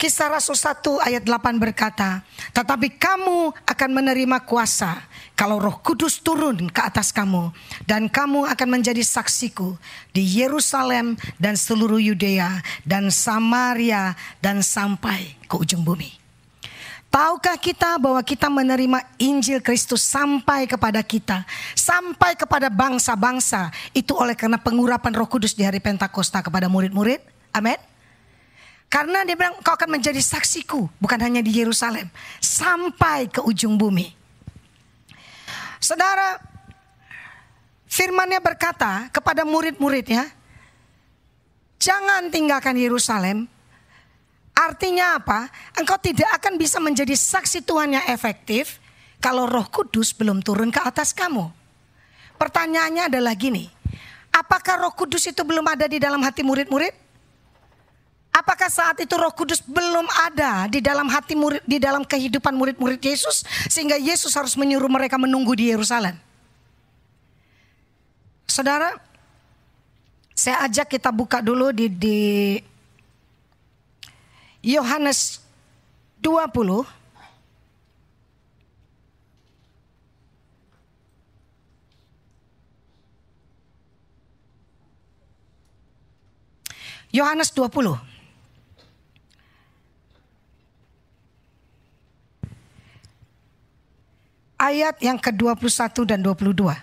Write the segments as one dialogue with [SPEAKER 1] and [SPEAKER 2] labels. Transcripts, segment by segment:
[SPEAKER 1] Kisah Rasul 1 ayat 8 berkata, tetapi kamu akan menerima kuasa kalau Roh Kudus turun ke atas kamu, dan kamu akan menjadi saksiku di Yerusalem dan seluruh Yudea dan Samaria dan sampai ke ujung bumi. Tahukah kita bahwa kita menerima Injil Kristus sampai kepada kita, sampai kepada bangsa-bangsa, itu oleh karena pengurapan Roh Kudus di hari Pentakosta kepada murid-murid? Amin. Karena dia bilang, kau akan menjadi saksiku, bukan hanya di Yerusalem, sampai ke ujung bumi. Saudara, firman-Nya berkata kepada murid-muridnya, jangan tinggalkan Yerusalem. Artinya apa? Engkau tidak akan bisa menjadi saksi Tuhan yang efektif kalau Roh Kudus belum turun ke atas kamu. Pertanyaannya adalah gini, apakah Roh Kudus itu belum ada di dalam hati murid-murid? Apakah saat itu Roh Kudus belum ada di dalam hati murid, di dalam kehidupan murid-murid Yesus, sehingga Yesus harus menyuruh mereka menunggu di Yerusalem? Saudara, saya ajak kita buka dulu di Yohanes 20. Yohanes 20. Ayat yang ke-21 dan 22.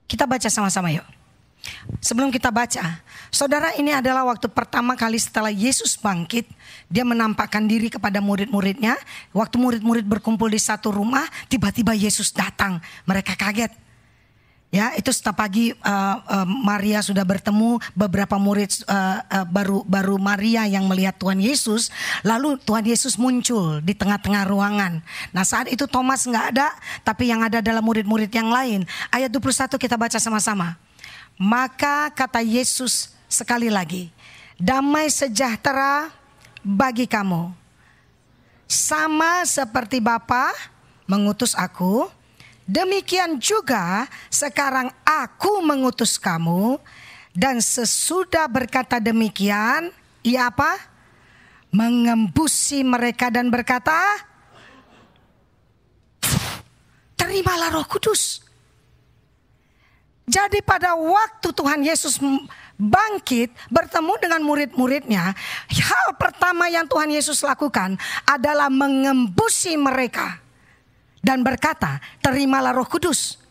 [SPEAKER 1] Kita baca sama-sama yuk. Sebelum kita baca, saudara, ini adalah waktu pertama kali setelah Yesus bangkit, dia menampakkan diri kepada murid-muridnya. Waktu murid-murid berkumpul di satu rumah, tiba-tiba Yesus datang. Mereka kaget. Ya, itu setelah pagi Maria sudah bertemu beberapa murid, baru Maria yang melihat Tuhan Yesus. Lalu Tuhan Yesus muncul di tengah-tengah ruangan. Nah, saat itu Thomas nggak ada, tapi yang ada adalah murid-murid yang lain. Ayat 21 kita baca sama-sama. Maka kata Yesus sekali lagi, damai sejahtera bagi kamu. Sama seperti Bapa mengutus aku, demikian juga sekarang aku mengutus kamu. Dan sesudah berkata demikian, ia apa? Mengembusi mereka dan berkata, terimalah Roh Kudus. Jadi pada waktu Tuhan Yesus bangkit bertemu dengan murid-muridnya, hal pertama yang Tuhan Yesus lakukan adalah mengembusi mereka dan berkata, terimalah Roh Kudus.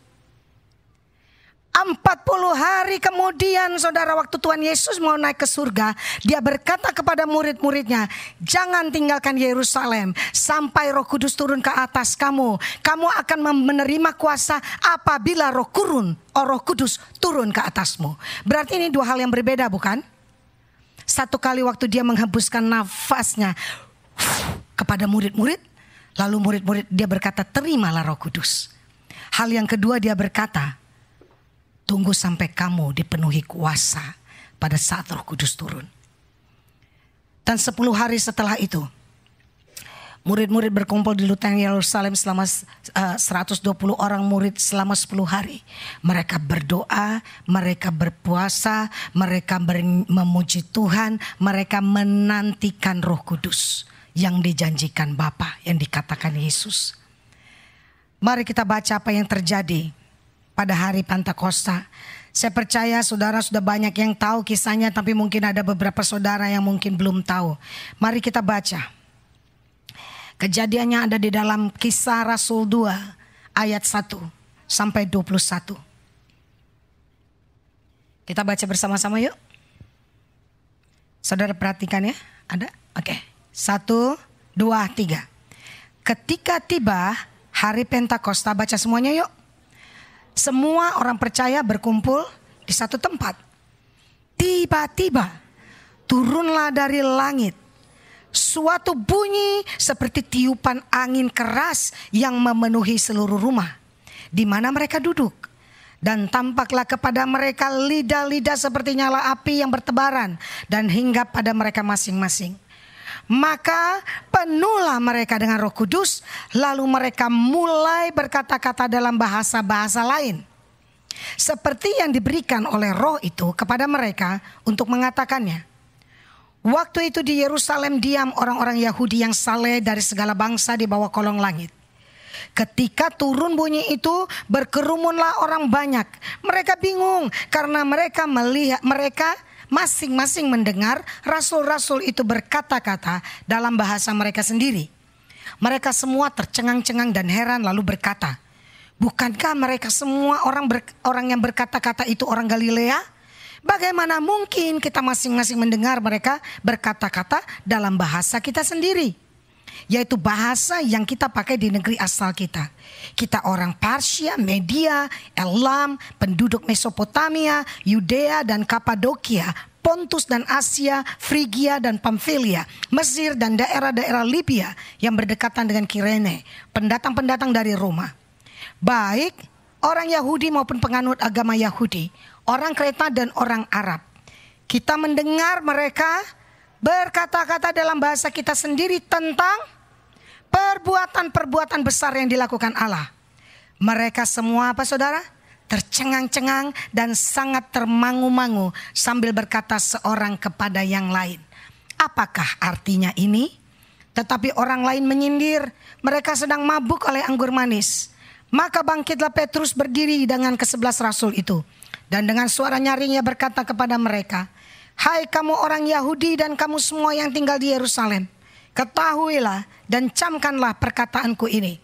[SPEAKER 1] 40 hari kemudian, saudara, waktu Tuhan Yesus mau naik ke surga, dia berkata kepada murid-muridnya, jangan tinggalkan Yerusalem sampai Roh Kudus turun ke atas kamu. Kamu akan menerima kuasa apabila Roh Kudus turun ke atasmu. Berarti ini dua hal yang berbeda, bukan? Satu kali waktu dia menghembuskan nafasnya kepada murid-murid, lalu murid-murid dia berkata, terimalah Roh Kudus. Hal yang kedua dia berkata, tunggu sampai kamu dipenuhi kuasa pada saat Roh Kudus turun. Dan 10 hari setelah itu, murid-murid berkumpul di Lutan Yerusalem selama 120 orang murid selama 10 hari. Mereka berdoa, mereka berpuasa, mereka memuji Tuhan, mereka menantikan Roh Kudus yang dijanjikan Bapa, yang dikatakan Yesus. Mari kita baca apa yang terjadi pada hari Pentakosta. Saya percaya saudara sudah banyak yang tahu kisahnya, tapi mungkin ada beberapa saudara yang mungkin belum tahu. Mari kita baca. Kejadiannya ada di dalam Kisah Rasul 2 ayat 1 sampai 21. Kita baca bersama-sama yuk. Saudara perhatikan ya, ada? Oke. 1, 2, 3. Ketika tiba hari Pentakosta, baca semuanya yuk. Semua orang percaya berkumpul di satu tempat. Tiba-tiba turunlah dari langit suatu bunyi seperti tiupan angin keras yang memenuhi seluruh rumah di mana mereka duduk. Dan tampaklah kepada mereka lidah-lidah seperti nyala api yang bertebaran dan hinggap pada mereka masing-masing. Maka penuhlah mereka dengan Roh Kudus, lalu mereka mulai berkata-kata dalam bahasa-bahasa lain seperti yang diberikan oleh Roh itu kepada mereka untuk mengatakannya. Waktu itu di Yerusalem diam orang-orang Yahudi yang saleh dari segala bangsa di bawah kolong langit. Ketika turun bunyi itu, berkerumunlah orang banyak. Mereka bingung karena mereka masing-masing mendengar rasul-rasul itu berkata-kata dalam bahasa mereka sendiri. Mereka semua tercengang-cengang dan heran lalu berkata, bukankah mereka semua orang yang berkata-kata itu orang Galilea? Bagaimana mungkin kita masing-masing mendengar mereka berkata-kata dalam bahasa kita sendiri? Yaitu bahasa yang kita pakai di negeri asal kita. Kita orang Parsia, Media, Elam, penduduk Mesopotamia, Yudea dan Kapadokia, Pontus dan Asia, Frigia dan Pamfilia, Mesir dan daerah-daerah Libya yang berdekatan dengan Kirene, pendatang-pendatang dari Roma. Baik orang Yahudi maupun penganut agama Yahudi, orang Kreta dan orang Arab. Kita mendengar mereka berkata-kata dalam bahasa kita sendiri tentang perbuatan-perbuatan besar yang dilakukan Allah. Mereka semua apa saudara? Tercengang-cengang dan sangat termangu-mangu sambil berkata seorang kepada yang lain. Apakah artinya ini? Tetapi orang lain menyindir, mereka sedang mabuk oleh anggur manis. Maka bangkitlah Petrus berdiri dengan ke-11 rasul itu. Dan dengan suara nyaring ia berkata kepada mereka, hai kamu orang Yahudi dan kamu semua yang tinggal di Yerusalem, ketahuilah dan camkanlah perkataanku ini.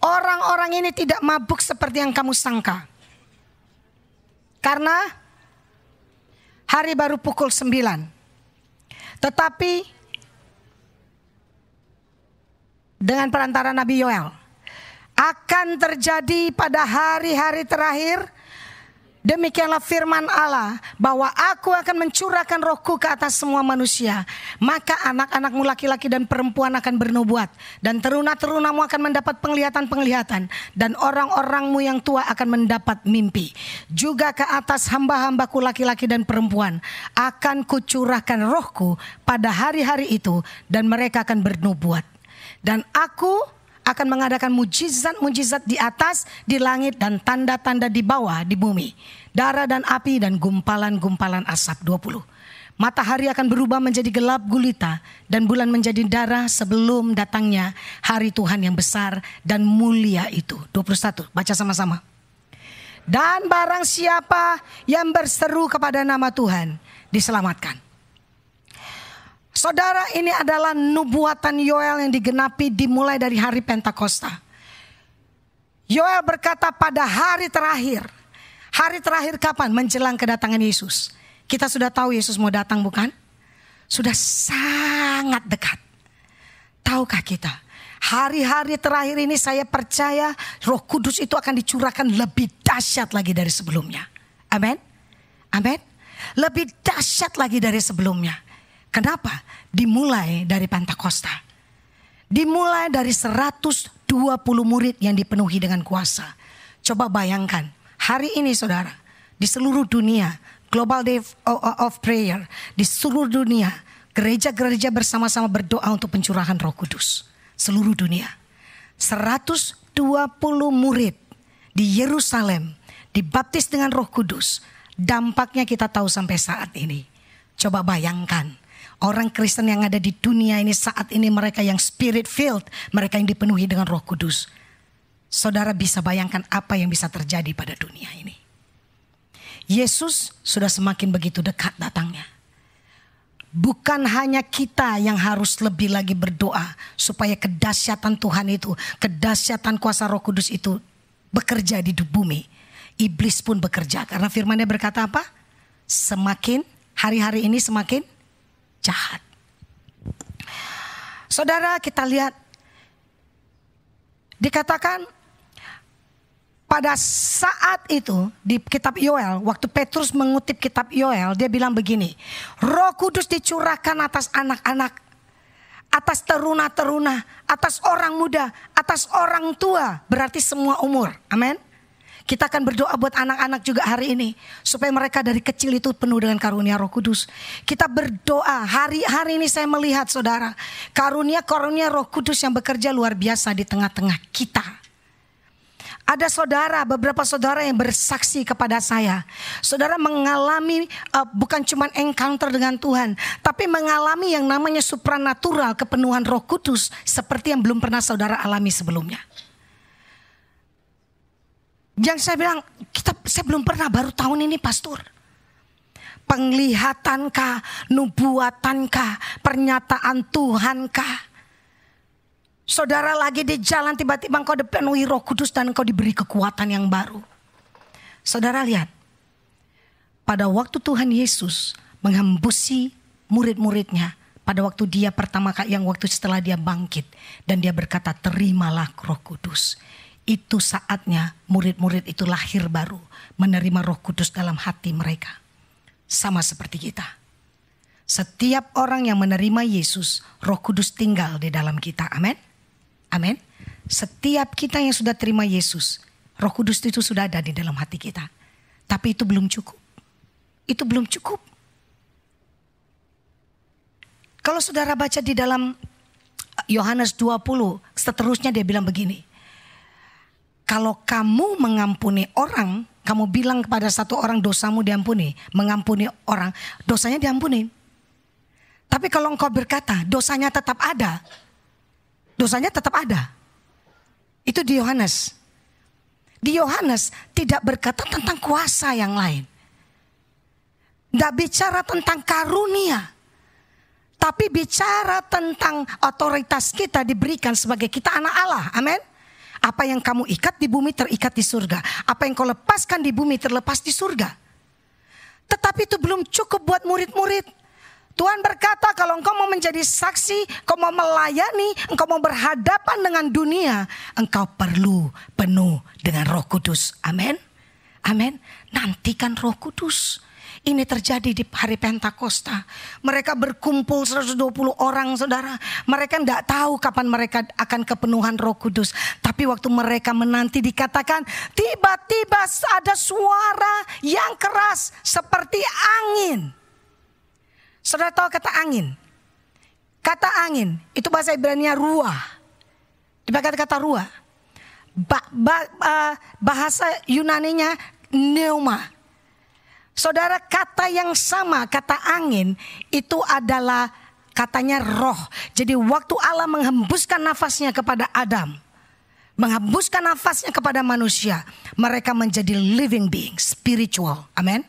[SPEAKER 1] Orang-orang ini tidak mabuk seperti yang kamu sangka. Karena hari baru pukul 9. Tetapi dengan perantara Nabi Yoel, akan terjadi pada hari-hari terakhir. Demikianlah firman Allah, bahwa aku akan mencurahkan rohku ke atas semua manusia. Maka anak-anakmu laki-laki dan perempuan akan bernubuat. Dan teruna-terunamu akan mendapat penglihatan-penglihatan. Dan orang-orangmu yang tua akan mendapat mimpi. Juga ke atas hamba-hambaku laki-laki dan perempuan akan kucurahkan rohku pada hari-hari itu. Dan mereka akan bernubuat. Dan aku akan mengadakan mujizat-mujizat di atas, di langit, dan tanda-tanda di bawah, di bumi. Darah dan api dan gumpalan-gumpalan asap. 20. Matahari akan berubah menjadi gelap gulita, dan bulan menjadi darah sebelum datangnya hari Tuhan yang besar dan mulia itu. 21, baca sama-sama. Dan barang siapa yang berseru kepada nama Tuhan, diselamatkan. Saudara, ini adalah nubuatan Yoel yang digenapi dimulai dari hari Pentakosta. Yoel berkata pada hari terakhir. Hari terakhir kapan? Menjelang kedatangan Yesus. Kita sudah tahu Yesus mau datang, bukan? Sudah sangat dekat. Tahukah kita? Hari-hari terakhir ini saya percaya Roh Kudus itu akan dicurahkan lebih dahsyat lagi dari sebelumnya. Amin. Amin. Lebih dahsyat lagi dari sebelumnya. Kenapa? Dimulai dari Pentakosta. Dimulai dari 120 murid yang dipenuhi dengan kuasa. Coba bayangkan, hari ini saudara, di seluruh dunia, Global Day of Prayer, di seluruh dunia, gereja-gereja bersama-sama berdoa untuk pencurahan Roh Kudus. Seluruh dunia. 120 murid di Yerusalem dibaptis dengan Roh Kudus. Dampaknya kita tahu sampai saat ini. Coba bayangkan. Orang Kristen yang ada di dunia ini saat ini, mereka yang spirit filled, mereka yang dipenuhi dengan Roh Kudus. Saudara bisa bayangkan apa yang bisa terjadi pada dunia ini. Yesus sudah semakin begitu dekat datangnya. Bukan hanya kita yang harus lebih lagi berdoa supaya kedahsyatan Tuhan itu, kedahsyatan kuasa Roh Kudus itu bekerja di bumi. Iblis pun bekerja, karena firman-Nya berkata apa? Semakin hari-hari ini semakin jahat. Saudara, kita lihat dikatakan pada saat itu di kitab Yoel, waktu Petrus mengutip kitab Yoel, dia bilang begini, Roh Kudus dicurahkan atas anak-anak, atas teruna-teruna, atas orang muda, atas orang tua, berarti semua umur. Amin. Kita akan berdoa buat anak-anak juga hari ini. Supaya mereka dari kecil itu penuh dengan karunia Roh Kudus. Kita berdoa, hari ini saya melihat saudara, karunia Roh Kudus yang bekerja luar biasa di tengah-tengah kita. Ada beberapa saudara yang bersaksi kepada saya. Saudara mengalami bukan cuma encounter dengan Tuhan, tapi mengalami yang namanya supranatural, kepenuhan Roh Kudus seperti yang belum pernah saudara alami sebelumnya. Yang saya bilang, saya belum pernah, baru tahun ini pastor. Penglihatankah, nubuatankah, pernyataan Tuhankah? Saudara lagi di jalan, tiba-tiba engkau dipenuhi Roh Kudus dan engkau diberi kekuatan yang baru. Saudara lihat, pada waktu Tuhan Yesus menghembusi murid-muridnya, pada waktu dia pertama kali, yang waktu setelah dia bangkit, dan dia berkata, terimalah Roh Kudus. Itu saatnya murid-murid itu lahir baru, menerima Roh Kudus dalam hati mereka. Sama seperti kita. Setiap orang yang menerima Yesus, Roh Kudus tinggal di dalam kita. Amin. Amin. Setiap kita yang sudah terima Yesus, Roh Kudus itu sudah ada di dalam hati kita. Tapi itu belum cukup. Itu belum cukup. Kalau saudara baca di dalam Yohanes 20, seterusnya dia bilang begini. Kalau kamu mengampuni orang, kamu bilang kepada satu orang dosamu diampuni, mengampuni orang, dosanya diampuni. Tapi kalau engkau berkata dosanya tetap ada, dosanya tetap ada. Itu di Yohanes. Di Yohanes tidak berkata tentang kuasa yang lain. Tidak bicara tentang karunia. Tapi bicara tentang otoritas kita diberikan sebagai kita anak Allah. Amin. Apa yang kamu ikat di bumi terikat di surga. Apa yang kau lepaskan di bumi terlepas di surga. Tetapi itu belum cukup buat murid-murid. Tuhan berkata kalau engkau mau menjadi saksi, engkau mau melayani, engkau mau berhadapan dengan dunia, engkau perlu penuh dengan Roh Kudus. Amin. Amin. Nantikan Roh Kudus. Ini terjadi di hari Pentakosta. Mereka berkumpul 120 orang, saudara. Mereka tidak tahu kapan mereka akan kepenuhan Roh Kudus. Tapi waktu mereka menanti dikatakan, tiba-tiba ada suara yang keras seperti angin. Saudara tahu kata angin? Kata angin itu bahasa Ibrani-nya ruah. Dipakai kata ruah. Bahasa Yunani-nya pneuma. Saudara, kata yang sama, kata angin itu adalah katanya roh. Jadi waktu Allah menghembuskan nafasnya kepada Adam, menghembuskan nafasnya kepada manusia, mereka menjadi living being, spiritual. Amin.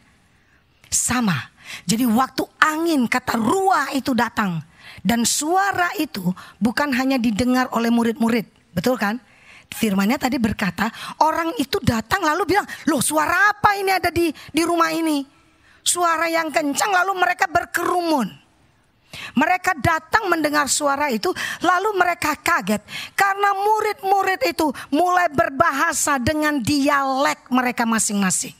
[SPEAKER 1] Sama. Jadi waktu angin, kata ruah itu datang, dan suara itu bukan hanya didengar oleh murid-murid, betul kan? Firman-Nya tadi berkata, orang itu datang lalu bilang, loh suara apa ini ada di rumah ini? Suara yang kencang, lalu mereka berkerumun. Mereka datang mendengar suara itu, lalu mereka kaget. Karena murid-murid itu mulai berbahasa dengan dialek mereka masing-masing.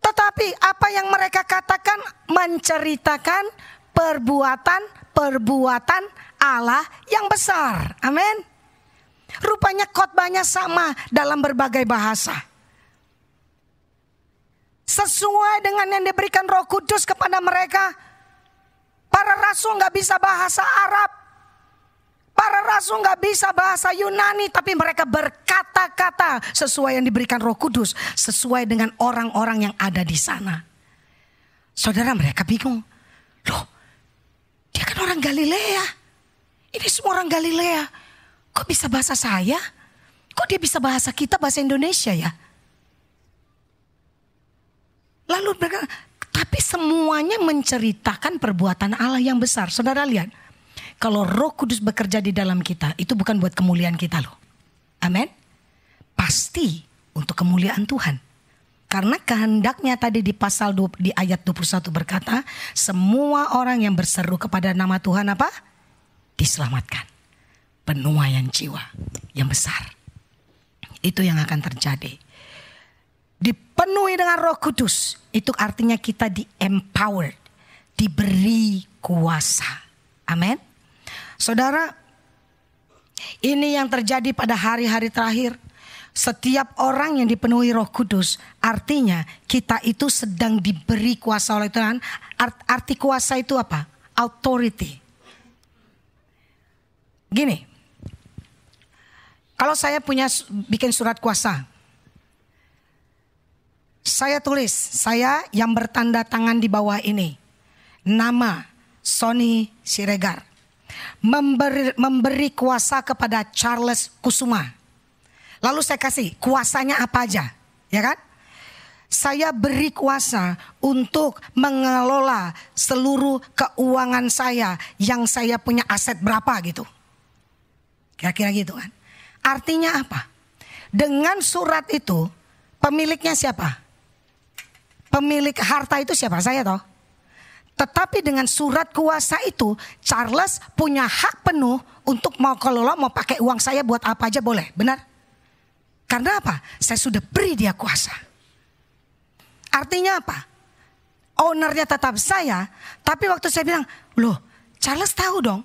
[SPEAKER 1] Tetapi apa yang mereka katakan menceritakan perbuatan Allah yang besar. Amin. Rupanya khotbahnya sama dalam berbagai bahasa. Sesuai dengan yang diberikan Roh Kudus kepada mereka. Para rasul gak bisa bahasa Arab. Para rasul gak bisa bahasa Yunani. Tapi mereka berkata-kata sesuai yang diberikan Roh Kudus. Sesuai dengan orang-orang yang ada di sana. Saudara, mereka bingung. Loh, dia kan orang Galilea. Ini semua orang Galilea. Kok bisa bahasa saya? Kok dia bisa bahasa kita, bahasa Indonesia ya? Lalu mereka, tapi semuanya menceritakan perbuatan Allah yang besar. Saudara lihat, kalau Roh Kudus bekerja di dalam kita, itu bukan buat kemuliaan kita loh. Amin. Pasti untuk kemuliaan Tuhan. Karena kehendaknya tadi di pasal 2, di ayat 21 berkata, semua orang yang berseru kepada nama Tuhan apa? Diselamatkan. Penuaian jiwa yang besar. Itu yang akan terjadi. Dipenuhi dengan Roh Kudus, itu artinya kita di-empowered, diberi kuasa. Amin. Saudara, ini yang terjadi pada hari-hari terakhir. Setiap orang yang dipenuhi Roh Kudus, artinya kita itu sedang diberi kuasa oleh Tuhan. Arti kuasa itu apa? Authority. Gini. Kalau saya bikin surat kuasa, saya tulis, saya yang bertanda tangan di bawah ini, nama Sony Siregar, memberi kuasa kepada Charles Kusuma. Lalu saya kasih kuasanya apa aja, ya kan? Saya beri kuasa untuk mengelola seluruh keuangan saya yang saya punya aset berapa gitu. Kira-kira gitu kan. Artinya apa? Dengan surat itu pemiliknya siapa? Pemilik harta itu siapa? Saya toh. Tetapi dengan surat kuasa itu Charles punya hak penuh untuk mau kelola, mau pakai uang saya buat apa aja boleh. Benar? Karena apa? Saya sudah beri dia kuasa. Artinya apa? Ownernya tetap saya. Tapi waktu saya bilang, loh Charles tahu dong.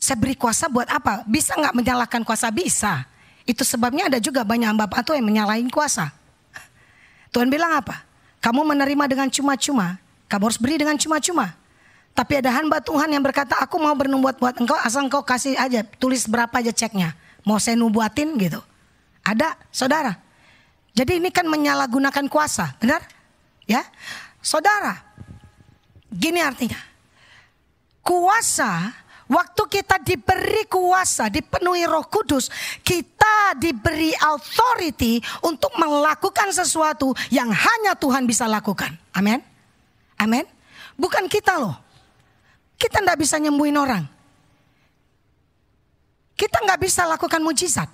[SPEAKER 1] Saya beri kuasa buat apa? Bisa gak menyalahkan kuasa? Bisa. Itu sebabnya ada juga banyak hamba Tuhan yang menyalahin kuasa. Tuhan bilang apa? Kamu menerima dengan cuma-cuma. Kamu harus beri dengan cuma-cuma. Tapi ada hamba Tuhan yang berkata, aku mau bernubuat buat engkau asal engkau kasih aja. Tulis berapa aja ceknya. Mau saya nubuatin gitu. Ada saudara. Jadi ini kan menyalahgunakan kuasa, benar? Ya, saudara, gini artinya. Kuasa, waktu kita diberi kuasa, dipenuhi Roh Kudus, kita diberi authority untuk melakukan sesuatu yang hanya Tuhan bisa lakukan. Amin. Amin. Bukan kita loh. Kita enggak bisa nyembuhin orang. Kita enggak bisa lakukan mujizat.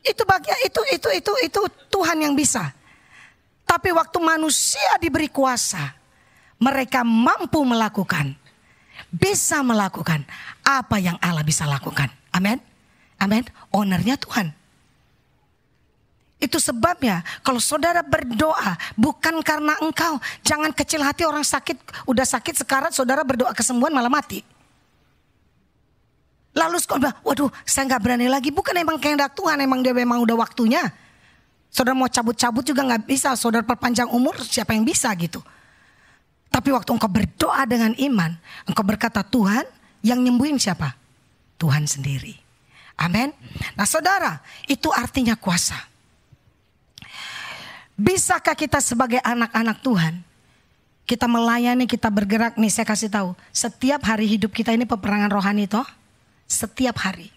[SPEAKER 1] Itu bagian itu Tuhan yang bisa. Tapi waktu manusia diberi kuasa, mereka mampu melakukan, bisa melakukan apa yang Allah bisa lakukan. Amin. Amin. Ownernya Tuhan. Itu sebabnya kalau saudara berdoa bukan karena engkau, jangan kecil hati orang sakit, udah sakit sekarat saudara berdoa kesembuhan malah mati. Lalu sekolah bilang, waduh saya gak berani lagi. Bukan emang kehendak Tuhan, emang dia memang udah waktunya. Saudara mau cabut-cabut juga gak bisa. Saudara perpanjang umur siapa yang bisa gitu. Tapi waktu engkau berdoa dengan iman, engkau berkata Tuhan yang nyembuhin siapa? Tuhan sendiri. Amin. Nah saudara, itu artinya kuasa. Bisakah kita sebagai anak-anak Tuhan, kita melayani, kita bergerak nih, saya kasih tahu. Setiap hari hidup kita ini peperangan rohani toh. Setiap hari.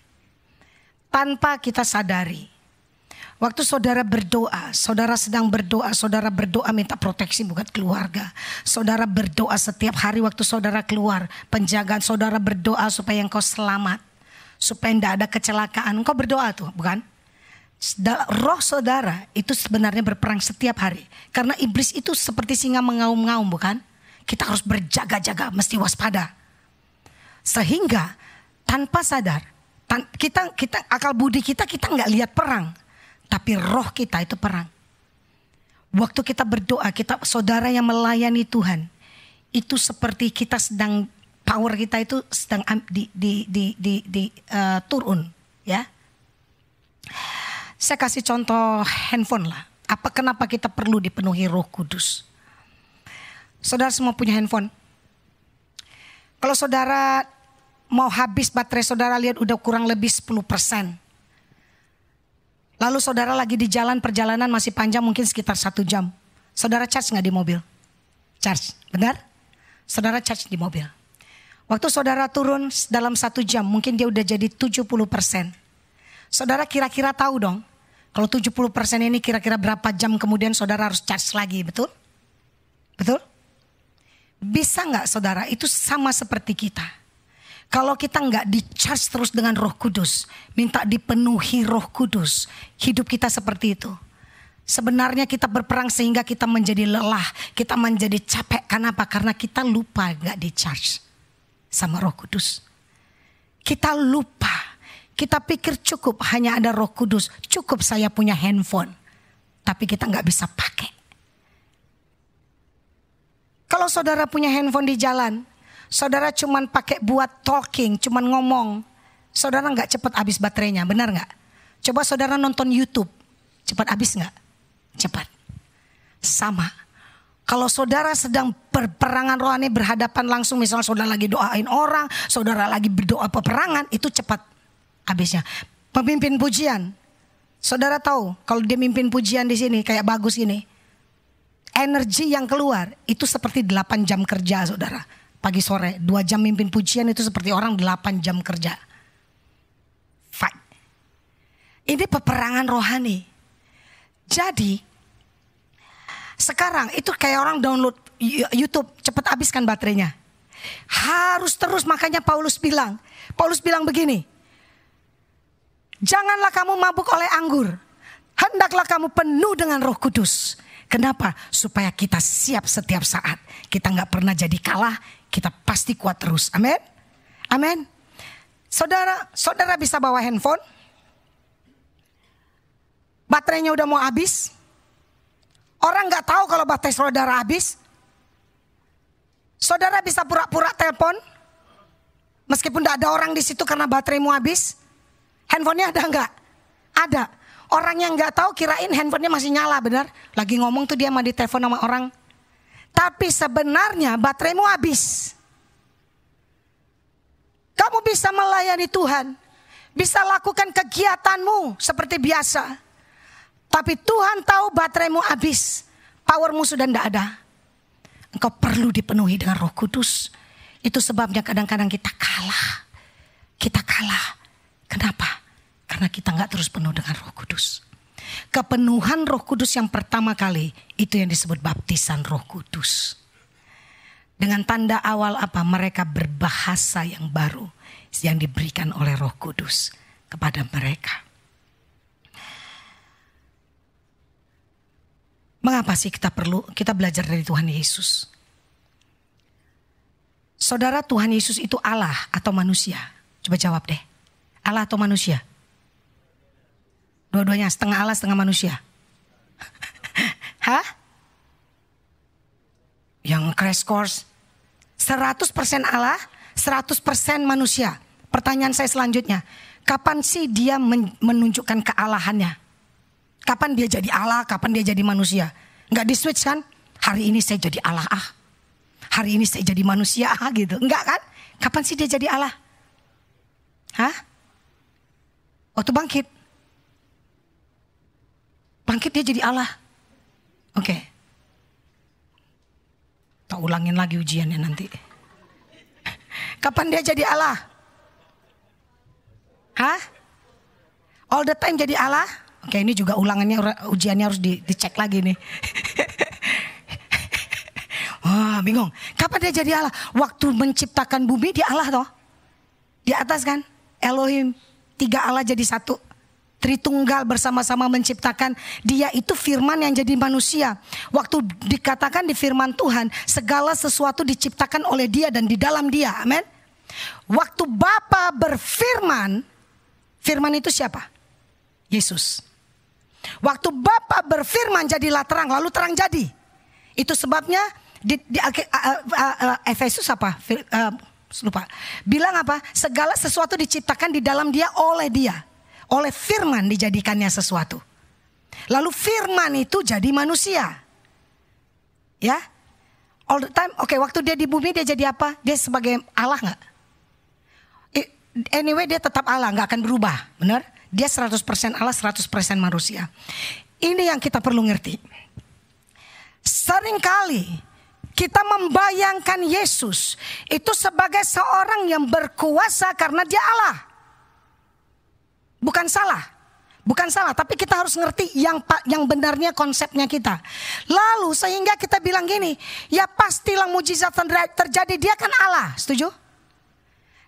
[SPEAKER 1] Tanpa kita sadari. Waktu saudara berdoa, saudara sedang berdoa, saudara berdoa minta proteksi buat keluarga. Saudara berdoa setiap hari waktu saudara keluar, penjagaan saudara berdoa supaya engkau selamat. Supaya tidak ada kecelakaan. Engkau berdoa tuh, bukan? Roh saudara itu sebenarnya berperang setiap hari. Karena iblis itu seperti singa mengaum-ngaum, bukan? Kita harus berjaga-jaga, mesti waspada. Sehingga tanpa sadar, kita akal budi kita nggak lihat perang, tapi roh kita itu perang. Waktu kita berdoa, kita saudara yang melayani Tuhan, itu seperti kita sedang power kita itu sedang turun, ya. Saya kasih contoh handphone lah. Kenapa kita perlu dipenuhi Roh Kudus? Saudara semua punya handphone. Kalau saudara mau habis baterai, saudara lihat udah kurang lebih 10%. Lalu saudara lagi di jalan, perjalanan masih panjang mungkin sekitar 1 jam. Saudara charge gak di mobil? Charge, benar? Saudara charge di mobil. Waktu saudara turun dalam 1 jam mungkin dia udah jadi 70%. Saudara kira-kira tahu dong, kalau 70% ini kira-kira berapa jam kemudian saudara harus charge lagi, betul? Betul? Bisa gak saudara? Itu sama seperti kita. Kalau kita nggak di-charge terus dengan Roh Kudus, minta dipenuhi Roh Kudus, hidup kita seperti itu. Sebenarnya kita berperang sehingga kita menjadi lelah, kita menjadi capek. Kenapa? Karena kita lupa nggak di-charge sama Roh Kudus. Kita lupa, kita pikir cukup hanya ada Roh Kudus, cukup saya punya handphone, tapi kita nggak bisa pakai. Kalau saudara punya handphone di jalan, saudara cuman pakai buat talking, cuman ngomong, saudara nggak cepat habis baterainya, benar nggak? Coba saudara nonton YouTube, cepat habis nggak? Cepat. Sama. Kalau saudara sedang berperangan rohani, berhadapan langsung, misalnya saudara lagi doain orang, saudara lagi berdoa peperangan, itu cepat habisnya. Pemimpin pujian. Saudara tahu kalau dia mimpin pujian di sini kayak bagus ini. Energi yang keluar itu seperti 8 jam kerja saudara. Pagi sore 2 jam mimpin pujian itu seperti orang 8 jam kerja. Fight. Ini peperangan rohani. Jadi sekarang itu kayak orang download YouTube, cepat habiskan baterainya. Harus terus, makanya Paulus bilang begini. Janganlah kamu mabuk oleh anggur. Hendaklah kamu penuh dengan Roh Kudus. Kenapa? Supaya kita siap setiap saat. Kita gak pernah jadi kalah. Kita pasti kuat terus. Amin. Amin. Saudara bisa bawa handphone. Baterainya udah mau habis. Orang gak tahu kalau baterai saudara habis. Saudara bisa pura-pura telepon. Meskipun gak ada orang di situ karena bateraimu habis. Handphonenya ada nggak? Ada. Orang yang nggak tahu kirain handphonenya masih nyala, benar? Lagi ngomong tuh dia mah di telepon sama orang. Tapi sebenarnya bateraimu habis. Kamu bisa melayani Tuhan, bisa lakukan kegiatanmu seperti biasa. Tapi Tuhan tahu bateraimu habis, powermu sudah tidak ada. Engkau perlu dipenuhi dengan Roh Kudus. Itu sebabnya kadang-kadang kita kalah. Kita kalah. Kenapa? Karena kita gak terus penuh dengan Roh Kudus. Kepenuhan Roh Kudus yang pertama kali itu yang disebut baptisan Roh Kudus. Dengan tanda awal apa? Mereka berbahasa yang baru yang diberikan oleh Roh Kudus kepada mereka. Mengapa sih kita belajar dari Tuhan Yesus? Saudara, Tuhan Yesus itu Allah atau manusia? Coba jawab deh. Allah atau manusia? Dua-duanya, setengah Allah setengah manusia. Hah? Yang crash course 100% Allah, 100% manusia. Pertanyaan saya selanjutnya, kapan sih dia menunjukkan kealahannya? Kapan dia jadi Allah, kapan dia jadi manusia? Enggak di switch kan? Hari ini saya jadi Allah hari ini saya jadi manusia gitu. Enggak kan? Kapan sih dia jadi Allah? Hah? Waktu bangkit. Bangkit dia jadi Allah. Oke. Tak ulangin lagi ujiannya nanti. Kapan dia jadi Allah? Hah? All the time jadi Allah? Oke, ini juga ulangannya, ujiannya harus dicek lagi nih. Wah, bingung. Kapan dia jadi Allah? Waktu menciptakan bumi dia Allah toh. Di atas kan? Elohim. 3 Allah jadi 1. Tritunggal bersama-sama menciptakan. Dia itu firman yang jadi manusia. Waktu dikatakan di firman Tuhan, segala sesuatu diciptakan oleh dia dan di dalam dia. Amin. Waktu Bapa berfirman, firman itu siapa? Yesus. Waktu Bapa berfirman jadilah terang, lalu terang jadi. Itu sebabnya di Efesus apa? Lupa. Bilang apa? Segala sesuatu diciptakan di dalam dia, oleh dia. Oleh firman dijadikannya sesuatu. Lalu firman itu jadi manusia. Ya. All the time. Oke, waktu dia di bumi dia jadi apa? Dia sebagai Allah gak? Anyway dia tetap Allah, gak akan berubah. Benar? Dia 100% Allah, 100% manusia. Ini yang kita perlu ngerti. Seringkali kita membayangkan Yesus itu sebagai seorang yang berkuasa karena dia Allah. Bukan salah. Bukan salah, tapi kita harus ngerti yang benarnya konsepnya kita. Lalu sehingga kita bilang gini, ya pastilah mujizat terjadi, dia kan Allah, setuju?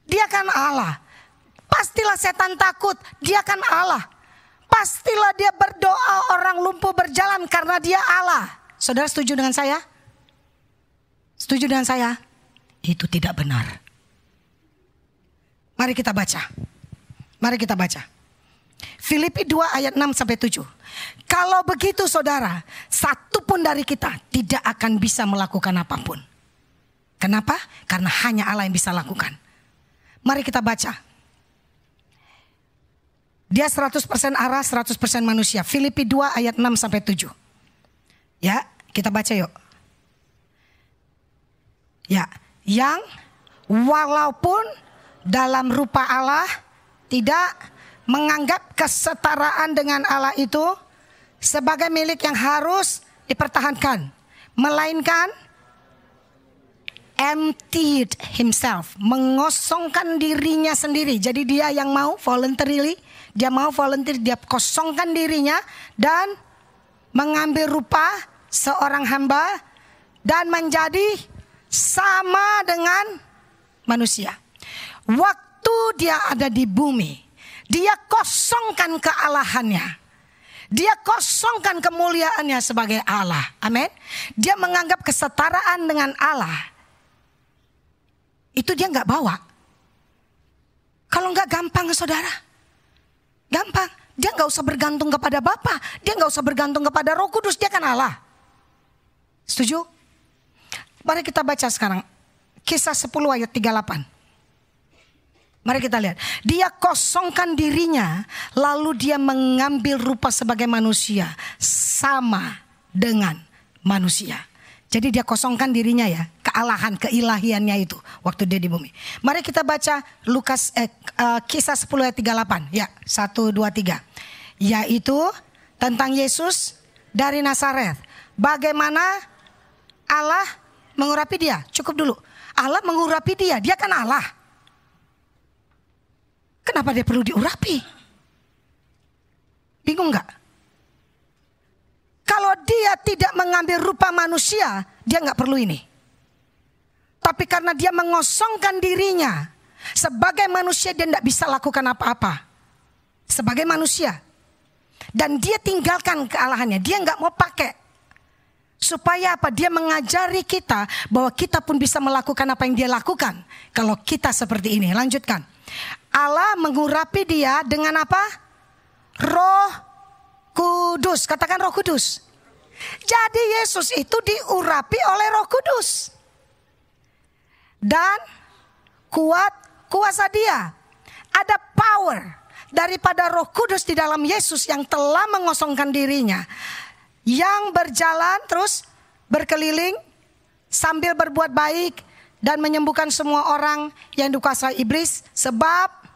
[SPEAKER 1] Dia kan Allah. Pastilah setan takut, dia kan Allah. Pastilah dia berdoa orang lumpuh berjalan karena dia Allah. Saudara setuju dengan saya? Setuju dengan saya? Itu tidak benar. Mari kita baca. Mari kita baca. Filipi 2 ayat 6 sampai 7. Kalau begitu saudara, satu pun dari kita tidak akan bisa melakukan apapun. Kenapa? Karena hanya Allah yang bisa lakukan. Mari kita baca. Dia 100% Allah, 100% manusia. Filipi 2 ayat 6 sampai 7. Ya, kita baca yuk. Ya, yang walaupun dalam rupa Allah tidak menganggap kesetaraan dengan Allah itu sebagai milik yang harus dipertahankan, melainkan emptied himself, mengosongkan dirinya sendiri. Jadi dia yang mau voluntarily, dia mau volunteer, dia kosongkan dirinya dan mengambil rupa seorang hamba dan menjadi sama dengan manusia. Waktu dia ada di bumi, dia kosongkan kealahannya. Dia kosongkan kemuliaannya sebagai Allah. Amin. Dia menganggap kesetaraan dengan Allah itu dia nggak bawa. Kalau nggak gampang saudara, gampang. Dia nggak usah bergantung kepada Bapa, dia nggak usah bergantung kepada Roh Kudus, dia kan Allah. Setuju? Mari kita baca sekarang Kisah 10 ayat 38. Mari kita lihat. Dia kosongkan dirinya, lalu dia mengambil rupa sebagai manusia, sama dengan manusia. Jadi dia kosongkan dirinya ya, kealahan, keilahiannya itu waktu dia di bumi. Mari kita baca Kisah 10 ayat 38. Ya, 1, 2, 3. Yaitu tentang Yesus dari Nazaret. Bagaimana Allah mengurapi dia. Cukup dulu. Allah mengurapi dia, dia kan Allah. Kenapa dia perlu diurapi? Bingung gak? Kalau dia tidak mengambil rupa manusia, dia gak perlu ini. Tapi karena dia mengosongkan dirinya, sebagai manusia dia gak bisa lakukan apa-apa. Sebagai manusia. Dan dia tinggalkan kealahannya, dia gak mau pakai. Supaya apa? Dia mengajari kita bahwa kita pun bisa melakukan apa yang dia lakukan. Kalau kita seperti ini, lanjutkan. Allah mengurapi dia dengan apa? Roh Kudus. Katakan Roh Kudus. Jadi Yesus itu diurapi oleh Roh Kudus. Dan kuasa dia. Ada power daripada Roh Kudus di dalam Yesus yang telah mengosongkan dirinya. Yang berjalan terus berkeliling sambil berbuat baik dan menyembuhkan semua orang yang dikuasai iblis. Sebab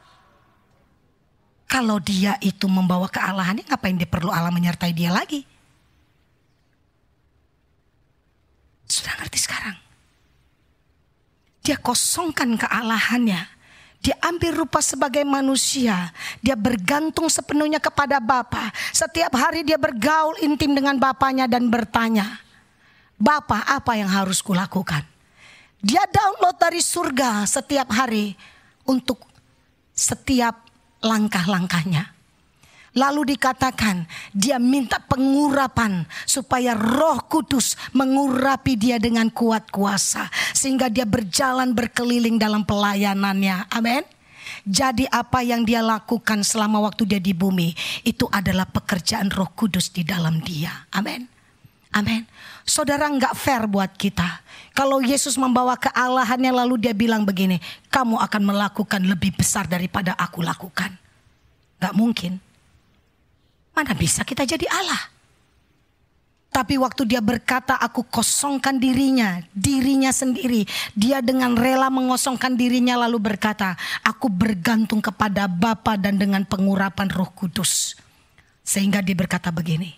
[SPEAKER 1] kalau dia itu membawa kealahannya, ngapain dia perlu Allah menyertai dia lagi? Sudah ngerti sekarang? Dia kosongkan kealahannya. Dia ambil rupa sebagai manusia. Dia bergantung sepenuhnya kepada Bapa. Setiap hari dia bergaul intim dengan Bapanya dan bertanya, Bapa, apa yang harus kulakukan? Dia download dari surga setiap hari untuk setiap langkah-langkahnya. Lalu dikatakan dia minta pengurapan supaya Roh Kudus mengurapi dia dengan kuat kuasa. Sehingga dia berjalan berkeliling dalam pelayanannya. Amin. Jadi apa yang dia lakukan selama waktu dia di bumi, itu adalah pekerjaan Roh Kudus di dalam dia. Amin. Amin. Saudara, nggak fair buat kita. Kalau Yesus membawa kealahannya lalu dia bilang begini, kamu akan melakukan lebih besar daripada aku lakukan. Nggak mungkin. Mana bisa kita jadi Allah? Tapi waktu dia berkata aku kosongkan dirinya sendiri. Dia dengan rela mengosongkan dirinya lalu berkata, aku bergantung kepada Bapa dan dengan pengurapan Roh Kudus. Sehingga dia berkata begini,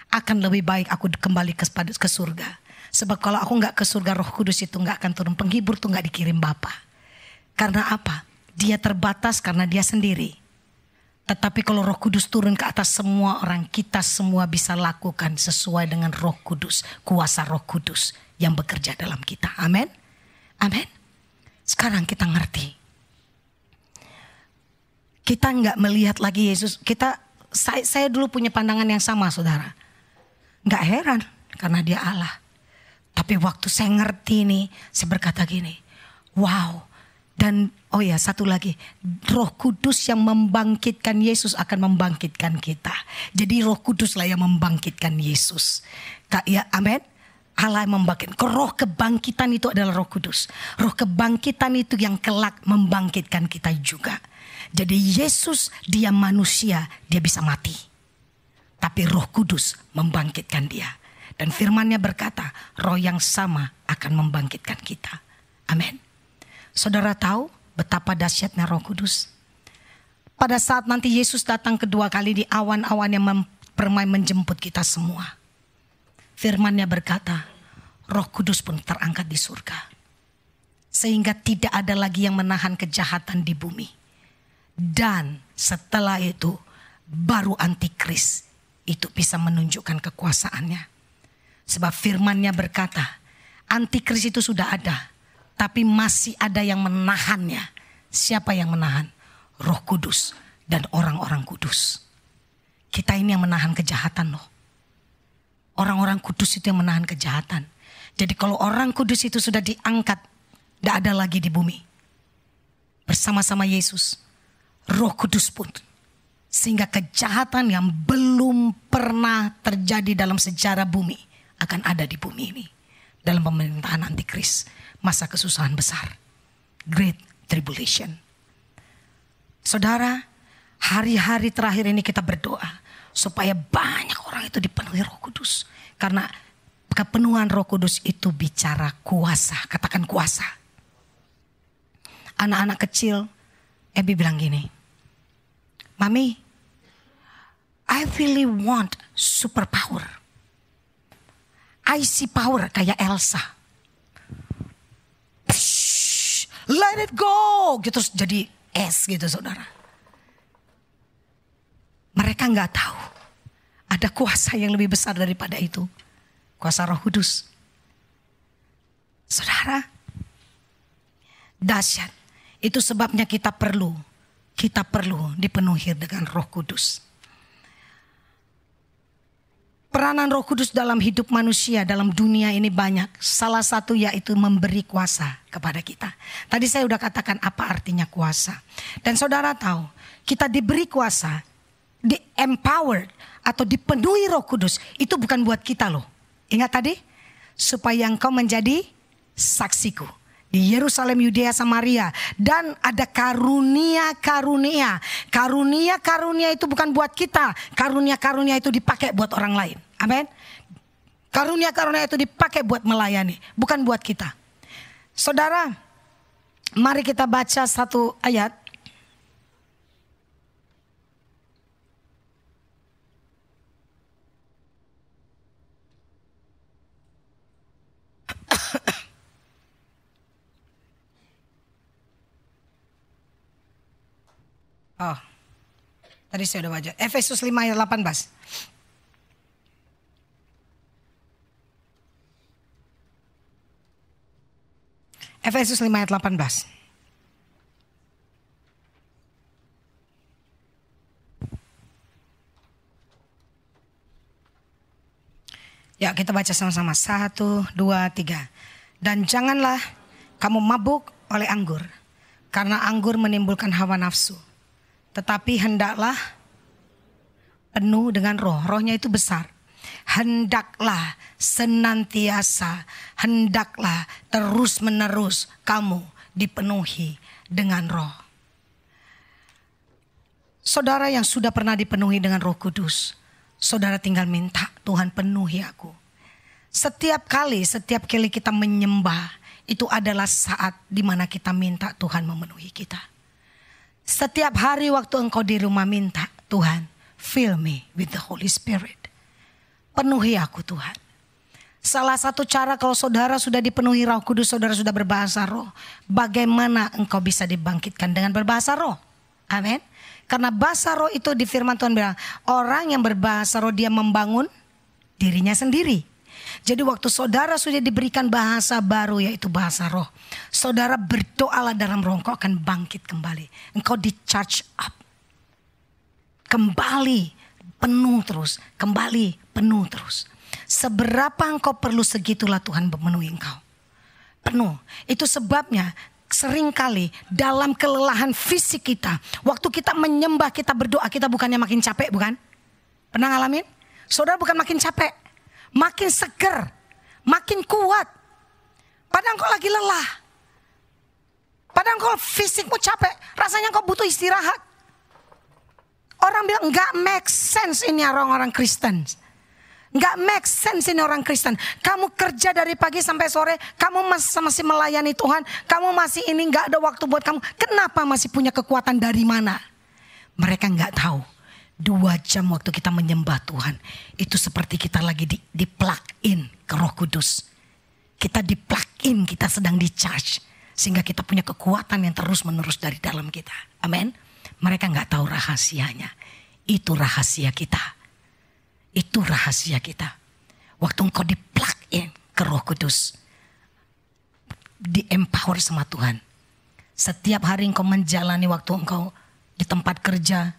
[SPEAKER 1] akan lebih baik aku kembali ke surga. Sebab kalau aku gak ke surga, Roh Kudus itu gak akan turun. Penghibur itu gak dikirim Bapa. Karena apa? Dia terbatas karena dia sendiri. Tetapi kalau Roh Kudus turun ke atas semua orang, kita semua bisa lakukan sesuai dengan Roh Kudus. Kuasa Roh Kudus yang bekerja dalam kita. Amin. Amin. Sekarang kita ngerti. Kita gak melihat lagi Yesus. Saya dulu punya pandangan yang sama, saudara. Gak heran karena dia Allah. Tapi waktu saya ngerti nih, saya berkata gini, wow. Dan oh ya, satu lagi, Roh Kudus yang membangkitkan Yesus akan membangkitkan kita. Jadi Roh Kuduslah yang membangkitkan Yesus. Ya, amin. Allah yang membangkitkan. Roh kebangkitan itu adalah Roh Kudus. Roh kebangkitan itu yang kelak membangkitkan kita juga. Jadi Yesus dia manusia, dia bisa mati. Tapi Roh Kudus membangkitkan dia. Dan firman-Nya berkata, roh yang sama akan membangkitkan kita. Amin. Saudara tahu betapa dahsyatnya Roh Kudus? pada saat nanti Yesus datang kedua kali di awan-awan yang menjemput kita semua. Firman-Nya berkata, Roh Kudus pun terangkat di surga. Sehingga tidak ada lagi yang menahan kejahatan di bumi. Dan setelah itu baru antikris itu bisa menunjukkan kekuasaannya. Sebab firman-Nya berkata, antikris itu sudah ada, tapi masih ada yang menahannya. Siapa yang menahan? Roh Kudus dan orang-orang kudus. Kita ini yang menahan kejahatan loh. Orang-orang kudus itu yang menahan kejahatan. Jadi kalau orang kudus itu sudah diangkat, tidak ada lagi di bumi. Bersama-sama Yesus, Roh Kudus pun. Sehingga kejahatan yang belum pernah terjadi dalam sejarah bumi akan ada di bumi ini. Dalam pemerintahan antikris, masa kesusahan besar. Great Tribulation. Saudara, hari-hari terakhir ini kita berdoa supaya banyak orang itu dipenuhi Roh Kudus. Karena kepenuhan Roh Kudus itu bicara kuasa. Katakan kuasa. Anak-anak kecil, Abby bilang gini, Mami, I really want superpower. I see power kayak Elsa. Psh, let it go. Gitu terus jadi es gitu saudara. Mereka gak tahu ada kuasa yang lebih besar daripada itu. Kuasa Roh Kudus. Saudara, dahsyat. Itu sebabnya kita perlu dipenuhi dengan Roh Kudus. Peranan Roh Kudus dalam hidup manusia, dalam dunia ini banyak. Salah satu yaitu memberi kuasa kepada kita. Tadi saya sudah katakan apa artinya kuasa. Dan saudara tahu, kita diberi kuasa, di-empowered atau dipenuhi Roh Kudus. Itu bukan buat kita loh. Ingat tadi? Supaya engkau menjadi saksiku. Di Yerusalem, Yudea, Samaria. Dan ada karunia-karunia. Karunia-karunia itu bukan buat kita. Karunia-karunia itu dipakai buat orang lain. Amin. Karunia-karunia itu dipakai buat melayani. Bukan buat kita. Saudara, mari kita baca satu ayat. Oh, tadi saya udah baca. Efesus 5 ayat 18. Efesus 5 ayat 18. Ya, kita baca sama-sama. 1, 2, 3. Dan janganlah kamu mabuk oleh anggur, karena anggur menimbulkan hawa nafsu. Tetapi hendaklah penuh dengan roh. Rohnya itu besar. Hendaklah senantiasa, hendaklah terus menerus kamu dipenuhi dengan roh. Saudara yang sudah pernah dipenuhi dengan Roh Kudus, saudara tinggal minta, Tuhan penuhi aku. Setiap kali kita menyembah, itu adalah saat dimana kita minta Tuhan memenuhi kita. Setiap hari waktu engkau di rumah minta, Tuhan, fill me with the Holy Spirit. Penuhi aku Tuhan. Salah satu cara kalau saudara sudah dipenuhi Roh Kudus, saudara sudah berbahasa roh. Bagaimana engkau bisa dibangkitkan dengan berbahasa roh? Amin. Karena bahasa roh itu di firman Tuhan bilang, orang yang berbahasa roh dia membangun dirinya sendiri. Jadi waktu saudara sudah diberikan bahasa baru yaitu bahasa roh, saudara berdoalah dalam roh, engkau akan bangkit kembali. Engkau di-charge up. Kembali penuh terus, kembali penuh terus. Seberapa engkau perlu segitulah Tuhan memenuhi engkau. Penuh. Itu sebabnya seringkali dalam kelelahan fisik kita, waktu kita menyembah, kita berdoa, kita bukannya makin capek, bukan? Pernah ngalamin? Saudara bukan makin capek, makin seger, makin kuat. Padahal engkau lagi lelah. Padahal engkau fisikmu capek, rasanya engkau butuh istirahat. Orang bilang enggak make sense ini orang-orang Kristen. Enggak make sense ini orang Kristen. Kamu kerja dari pagi sampai sore, kamu masih melayani Tuhan, kamu masih ini enggak ada waktu buat kamu. Kenapa masih punya kekuatan dari mana? Mereka nggak tahu 2 jam waktu kita menyembah Tuhan itu seperti kita lagi di plug in ke Roh Kudus. Kita di plug in, kita sedang di charge. Sehingga kita punya kekuatan yang terus menerus dari dalam kita. Amin. Mereka nggak tahu rahasianya. Itu rahasia kita. Itu rahasia kita. Waktu engkau di plug in ke Roh Kudus. Di empower sama Tuhan. Setiap hari engkau menjalani waktu engkau di tempat kerja.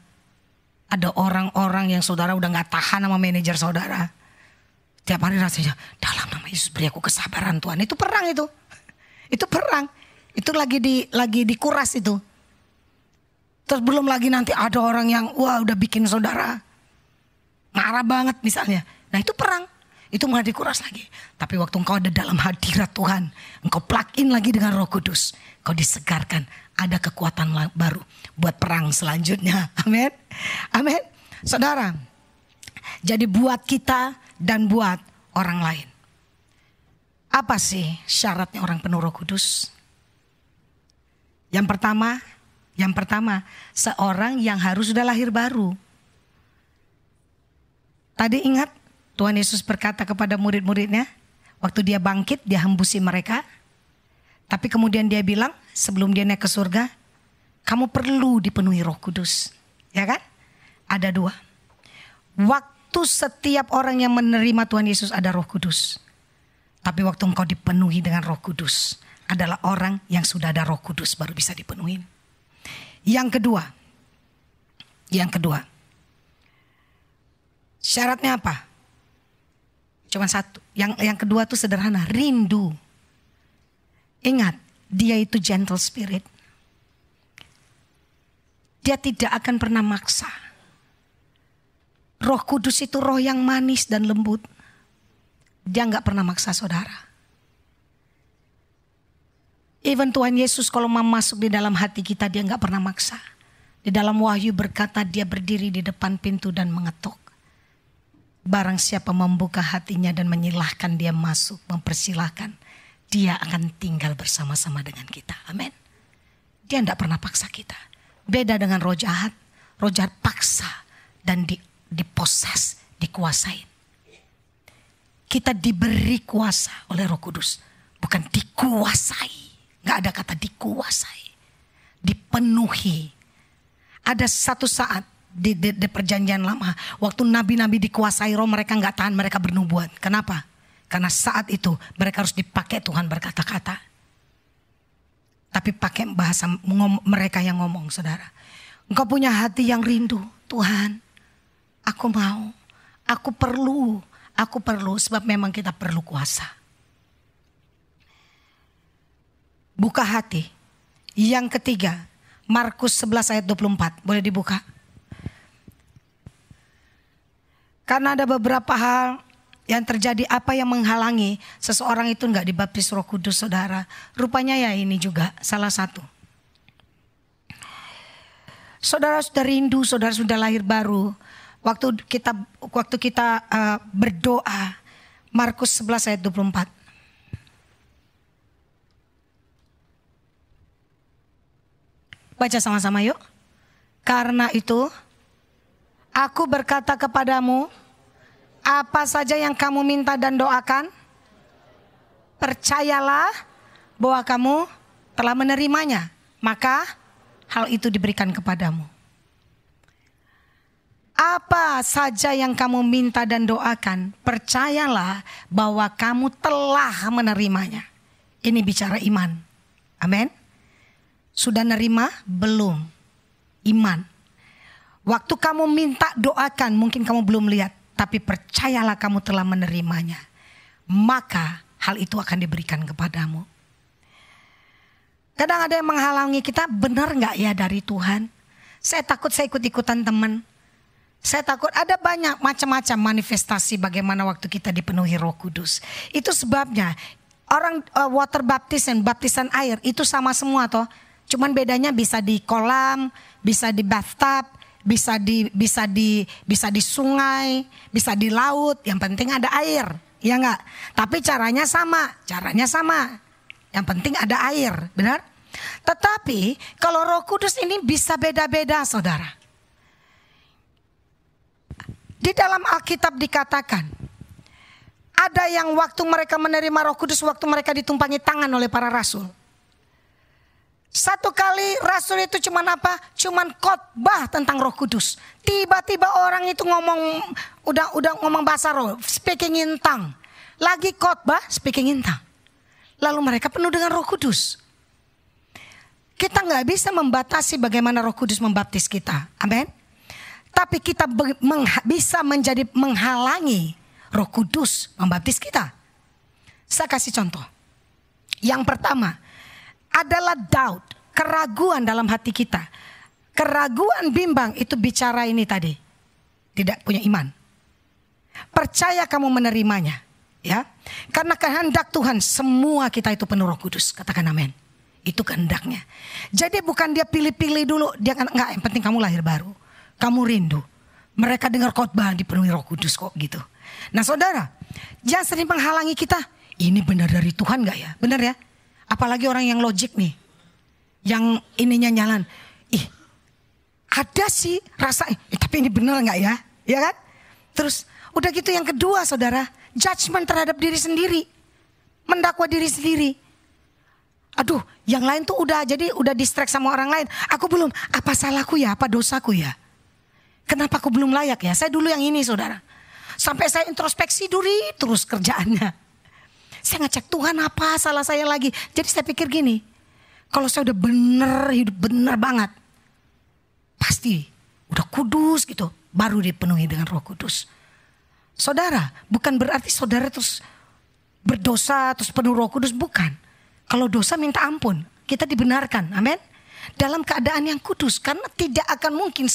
[SPEAKER 1] Ada orang-orang yang saudara udah gak tahan sama manajer saudara. Tiap hari rasanya, dalam nama Yesus beri aku kesabaran Tuhan. Itu perang itu. Itu perang. Itu lagi dikuras itu. Terus belum lagi nanti ada orang yang udah bikin saudara marah banget misalnya. Nah itu perang. Itu malah dikuras lagi. Tapi waktu engkau ada dalam hadirat Tuhan. Engkau plug in lagi dengan Roh Kudus. Engkau disegarkan. Ada kekuatan baru. Buat perang selanjutnya. Amin. Amin. Saudara. Jadi buat kita dan buat orang lain. Apa sih syaratnya orang penuh Roh Kudus? Yang pertama. Seorang yang harus sudah lahir baru. Tadi ingat. Tuhan Yesus berkata kepada murid-muridnya, waktu dia bangkit, dia hembusi mereka. Tapi kemudian dia bilang, sebelum dia naik ke surga, kamu perlu dipenuhi Roh Kudus. Ya kan? Ada 2. Waktu setiap orang yang menerima Tuhan Yesus ada Roh Kudus. Tapi waktu engkau dipenuhi dengan Roh Kudus, adalah orang yang sudah ada Roh Kudus baru bisa dipenuhi. Yang kedua. Syaratnya apa? Cuma 1. Yang kedua tuh sederhana, rindu. Ingat, dia itu gentle spirit. Dia tidak akan pernah maksa. Roh Kudus itu roh yang manis dan lembut. Dia gak pernah maksa saudara. Even Tuhan Yesus kalau mau masuk di dalam hati kita, dia gak pernah maksa. Di dalam Wahyu berkata, dia berdiri di depan pintu dan mengetuk. Barang siapa membuka hatinya dan menyilahkan dia masuk, mempersilahkan, dia akan tinggal bersama-sama dengan kita. Amin. Dia tidak pernah paksa kita. Beda dengan roh jahat. Roh jahat paksa dan diposes, dikuasai. Kita diberi kuasa oleh Roh Kudus, bukan dikuasai. Gak ada kata dikuasai. Dipenuhi. Ada satu saat di perjanjian lama, waktu nabi-nabi dikuasai roh, mereka gak tahan, mereka bernubuat. Kenapa? Karena saat itu mereka harus dipakai Tuhan berkata-kata. Tapi pakai bahasa mereka yang ngomong, saudara. Engkau punya hati yang rindu. Tuhan, aku mau, aku perlu, sebab memang kita perlu kuasa. Buka hati. Yang ketiga, Markus 11 ayat 24. Boleh dibuka? Karena ada beberapa hal yang terjadi, apa yang menghalangi seseorang itu enggak dibaptis Roh Kudus, saudara. Rupanya ya ini juga salah satu. Saudara sudah rindu, saudara sudah lahir baru. Waktu kita berdoa, Markus 11 ayat 24. Baca sama-sama yuk. Karena itu, aku berkata kepadamu, apa saja yang kamu minta dan doakan, percayalah bahwa kamu telah menerimanya, maka hal itu diberikan kepadamu. Apa saja yang kamu minta dan doakan, percayalah bahwa kamu telah menerimanya. Ini bicara iman. Amin. Sudah nerima? Belum. Iman. Waktu kamu minta doakan, mungkin kamu belum lihat, tapi percayalah kamu telah menerimanya. Maka hal itu akan diberikan kepadamu. Kadang ada yang menghalangi kita, benar gak ya dari Tuhan? Saya takut saya ikut-ikutan teman. Saya takut, ada banyak macam-macam manifestasi bagaimana waktu kita dipenuhi Roh Kudus. Itu sebabnya orang water baptism, baptisan air itu sama semua toh. Cuman bedanya bisa di kolam, bisa di bathtub, bisa di sungai, bisa di laut. Yang penting ada air, ya enggak? Tapi caranya sama. Yang penting ada air, benar? Tetapi kalau Roh Kudus ini bisa beda-beda, saudara. Di dalam Alkitab dikatakan, ada yang waktu mereka menerima Roh Kudus, waktu mereka ditumpangi tangan oleh para rasul. Satu kali rasul itu cuman apa? Cuman khotbah tentang Roh Kudus. Tiba-tiba orang itu ngomong, udah ngomong bahasa roh, speaking in tongue. Lagi khotbah, speaking in tongue. Lalu mereka penuh dengan Roh Kudus. Kita nggak bisa membatasi bagaimana Roh Kudus membaptis kita. Amin. Tapi kita bisa menjadi menghalangi Roh Kudus membaptis kita. Saya kasih contoh. Yang pertama adalah doubt, keraguan dalam hati kita. Keraguan, bimbang itu bicara ini tadi. Tidak punya iman. Percaya kamu menerimanya, ya. Karena kehendak Tuhan semua kita itu penuh Roh Kudus. Katakan amin. Itu kehendaknya. Jadi bukan dia pilih-pilih dulu, dia kan enggak, yang penting kamu lahir baru. Kamu rindu. Mereka dengar khotbah dipenuhi Roh Kudus kok gitu. Nah saudara, jangan sering menghalangi kita. Ini benar dari Tuhan gak ya? Benar ya? Apalagi orang yang logik nih. Yang ininya nyalan. Ada sih rasa, tapi ini benar gak ya? Ya kan? Terus udah gitu yang kedua saudara, judgment terhadap diri sendiri. Mendakwa diri sendiri. Aduh, yang lain tuh udah distract sama orang lain. Aku belum, apa salahku ya? Apa dosaku ya? Kenapa aku belum layak ya? Saya dulu yang ini saudara. Sampai saya introspeksi duri terus kerjaannya. Saya ngecek Tuhan apa salah saya lagi. Jadi saya pikir gini. Kalau saya udah bener, hidup bener banget. Pasti udah kudus gitu. Baru dipenuhi dengan Roh Kudus. Saudara, bukan berarti saudara terus berdosa terus penuh Roh Kudus. Bukan. Kalau dosa minta ampun. Kita dibenarkan. Amin. Dalam keadaan yang kudus. Karena tidak akan mungkin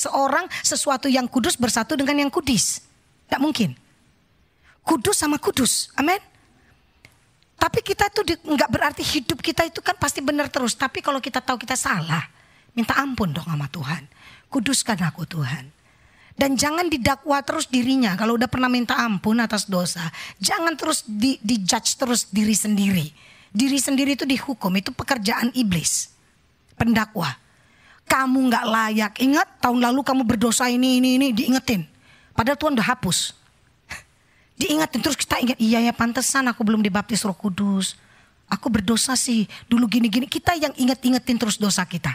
[SPEAKER 1] sesuatu yang kudus bersatu dengan yang kudis. Tidak mungkin. Kudus sama kudus. Amin. Tapi kita itu nggak berarti hidup kita itu kan pasti benar terus. Tapi kalau kita tahu kita salah. Minta ampun dong sama Tuhan. Kuduskan aku Tuhan. Dan jangan didakwa terus dirinya. Kalau udah pernah minta ampun atas dosa. Jangan terus dijudge terus diri sendiri. Diri sendiri itu dihukum. Itu pekerjaan iblis. Pendakwa. Kamu gak layak. Ingat tahun lalu kamu berdosa ini diingetin. Padahal Tuhan udah hapus. Diingetin terus kita ingat. Iya ya pantesan aku belum dibaptis Roh Kudus. Aku berdosa sih. Dulu gini-gini. Kita yang ingetin terus dosa kita.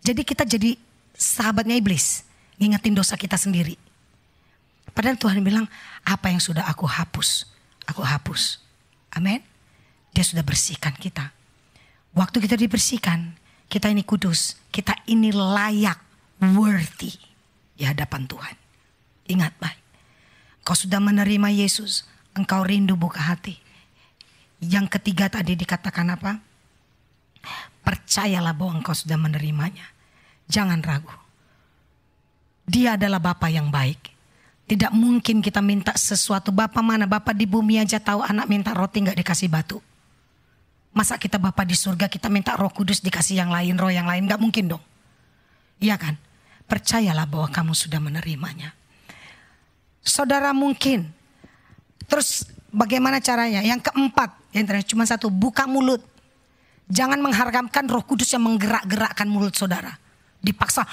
[SPEAKER 1] Jadi kita jadi sahabatnya iblis. Ngingetin dosa kita sendiri. Padahal Tuhan bilang. Apa yang sudah aku hapus. Aku hapus. Amin. Dia sudah bersihkan kita. Waktu kita dibersihkan. Kita ini kudus. Kita ini layak. Worthy. Di hadapan Tuhan. Ingat baik. Kau sudah menerima Yesus. Engkau rindu buka hati. Yang ketiga tadi dikatakan apa? Percayalah bahwa engkau sudah menerimanya. Jangan ragu. Dia adalah Bapa yang baik. Tidak mungkin kita minta sesuatu. Bapa mana? Bapa di bumi aja tahu anak minta roti gak dikasih batu. Masa kita Bapa di surga kita minta Roh Kudus dikasih yang lain, roh yang lain. Gak mungkin dong. Iya kan? Percayalah bahwa kamu sudah menerimanya. Saudara mungkin. Terus bagaimana caranya? Yang keempat. Yang cuma satu. Buka mulut. Jangan mengharapkan Roh Kudus yang menggerak-gerakkan mulut saudara. Dipaksa.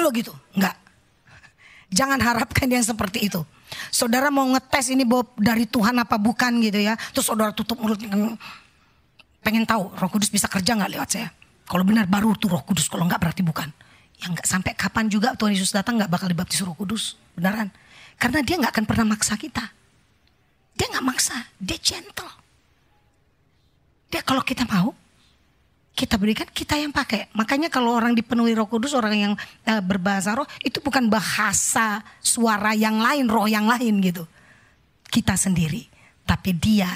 [SPEAKER 1] Gitu. Enggak. Jangan harapkan yang seperti itu. Saudara mau ngetes ini bahwa dari Tuhan apa bukan gitu ya. Terus saudara tutup mulut. Pengen tahu Roh Kudus bisa kerja gak lewat saya. Kalau benar baru tuh Roh Kudus. Kalau enggak berarti bukan. Yang enggak sampai kapan juga Tuhan Yesus datang gak bakal dibaptis Roh Kudus. Beneran. Karena dia gak akan pernah maksa kita. Dia gak maksa. Dia gentle. Dia kalau kita mau. Kita berikan, kita yang pakai. Makanya kalau orang dipenuhi Roh Kudus, orang yang berbahasa roh, itu bukan bahasa suara yang lain, roh yang lain gitu. Kita sendiri. Tapi dia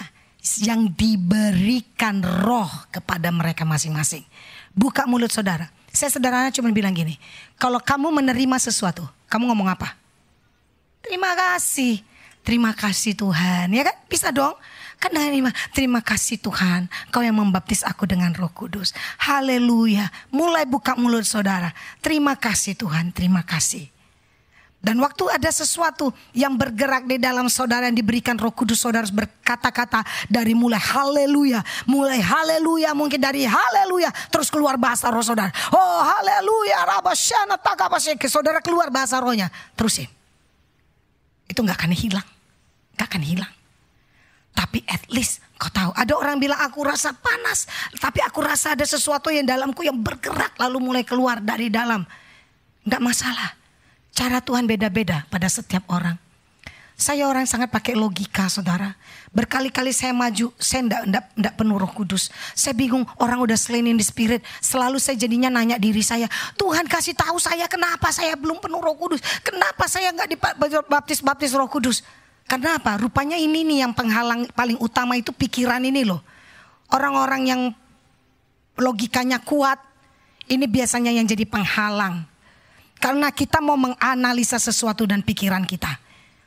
[SPEAKER 1] yang diberikan roh kepada mereka masing-masing. Buka mulut saudara. Saya sederhana cuma bilang gini. Kalau kamu menerima sesuatu, kamu ngomong apa? Terima kasih. Terima kasih Tuhan. Ya kan? Bisa dong. Kan dengan terima kasih Tuhan. Kau yang membaptis aku dengan Roh Kudus. Haleluya. Mulai buka mulut saudara. Terima kasih Tuhan. Terima kasih. Dan waktu ada sesuatu yang bergerak di dalam saudara yang diberikan Roh Kudus, saudara berkata-kata dari mulai haleluya. Mulai haleluya. Mungkin dari haleluya. Terus keluar bahasa roh saudara. Oh haleluya. Rabasyana takabaseke. Saudara keluar bahasa rohnya. Terusin. itu gak akan hilang. Gak akan hilang. Tapi at least kau tahu, ada orang bilang aku rasa panas, tapi aku rasa ada sesuatu yang dalamku yang bergerak lalu mulai keluar dari dalam. Gak masalah. Cara Tuhan beda-beda pada setiap orang. Saya orang sangat pakai logika, saudara. Berkali-kali saya maju, saya enggak penuh Roh Kudus. Saya bingung, orang udah slain in the spirit. Selalu saya jadinya nanya diri saya, Tuhan kasih tahu saya kenapa saya belum penuh Roh Kudus. Kenapa saya enggak dibaptis Roh Kudus. Karena apa? Rupanya ini nih yang penghalang paling utama itu pikiran ini loh. Orang-orang yang logikanya kuat, ini biasanya yang jadi penghalang. Karena kita mau menganalisa sesuatu dan pikiran kita.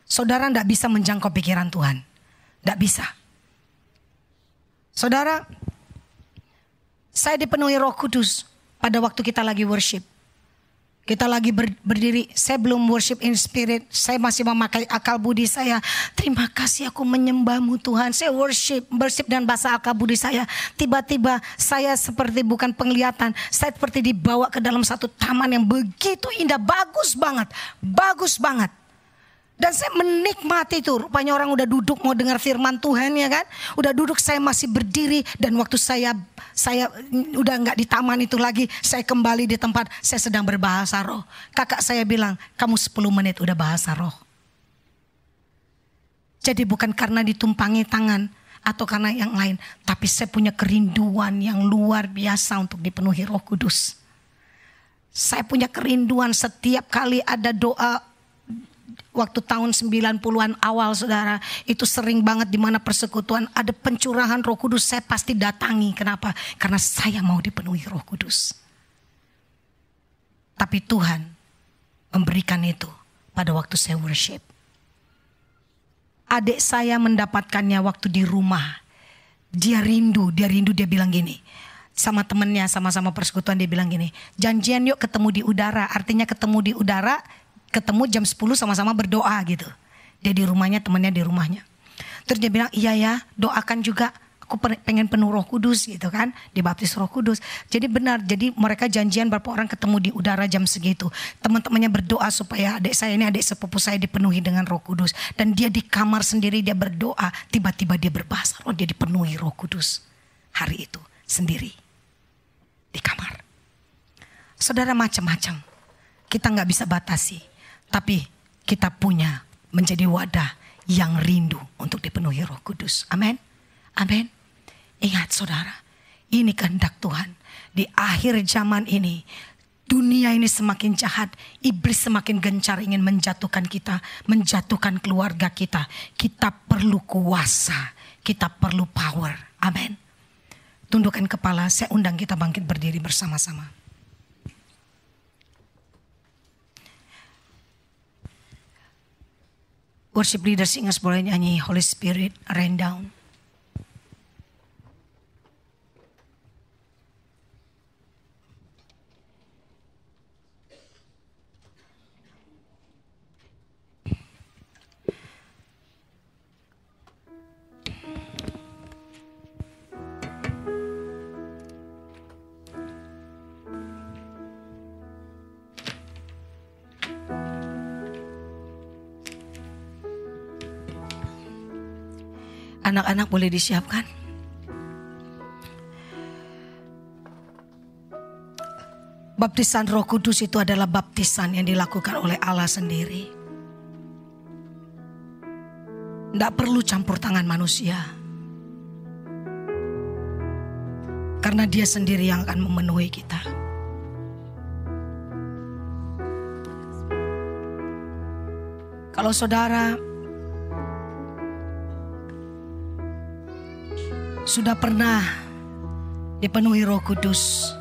[SPEAKER 1] Saudara tidak bisa menjangkau pikiran Tuhan. Tidak bisa. Saudara, saya dipenuhi Roh Kudus pada waktu kita lagi worship. Kita lagi berdiri, saya belum worship in spirit. Saya masih memakai akal budi saya. Terima kasih aku menyembahmu Tuhan. Saya worship dan bahasa akal budi saya. Tiba-tiba saya seperti bukan penglihatan. Saya seperti dibawa ke dalam satu taman yang begitu indah. Bagus banget. Bagus banget. Dan saya menikmati itu. Rupanya orang udah duduk mau dengar firman Tuhan ya kan. Udah duduk, saya masih berdiri. Dan waktu saya udah gak di taman itu lagi. Saya kembali di tempat saya sedang berbahasa roh. Kakak saya bilang, kamu 10 menit udah bahasa roh. Jadi bukan karena ditumpangi tangan atau karena yang lain. Tapi saya punya kerinduan yang luar biasa untuk dipenuhi Roh Kudus. Saya punya kerinduan setiap kali ada doa. Waktu tahun 90-an awal saudara, itu sering banget di mana persekutuan ada pencurahan Roh Kudus, saya pasti datangi. Kenapa? Karena saya mau dipenuhi Roh Kudus. Tapi Tuhan memberikan itu pada waktu saya worship. Adik saya mendapatkannya waktu di rumah. Dia rindu, dia bilang gini. Sama temennya, sama-sama persekutuan dia bilang gini. Janjian yuk ketemu di udara, artinya ketemu di udara. Ketemu jam 10 sama-sama berdoa gitu. Dia di rumahnya, temannya di rumahnya. Terus dia bilang, iya ya, doakan juga. Aku pengen penuh Roh Kudus gitu kan. Dibaptis Roh Kudus. Jadi benar, jadi mereka janjian berapa orang ketemu di udara jam segitu. Teman-temannya berdoa supaya adik saya ini, adik sepupu saya dipenuhi dengan Roh Kudus. Dan dia di kamar sendiri, dia berdoa. Tiba-tiba dia berbahasa roh, dia dipenuhi Roh Kudus. Hari itu, sendiri. Di kamar. Saudara, macam-macam. Kita gak bisa batasi. Tapi kita punya menjadi wadah yang rindu untuk dipenuhi Roh Kudus. Amin. Amin. Ingat saudara, ini kehendak Tuhan. Di akhir zaman ini, dunia ini semakin jahat. Iblis semakin gencar ingin menjatuhkan kita, menjatuhkan keluarga kita. Kita perlu kuasa, kita perlu power. Amin. Tundukkan kepala, saya undang kita bangkit berdiri bersama-sama. Worship leader singers boleh nyanyi Holy Spirit Rain Down. Anak-anak boleh disiapkan. Baptisan Roh Kudus itu adalah baptisan yang dilakukan oleh Allah sendiri. Tidak perlu campur tangan manusia. Karena Dia sendiri yang akan memenuhi kita. Kalau saudara sudah pernah dipenuhi Roh Kudus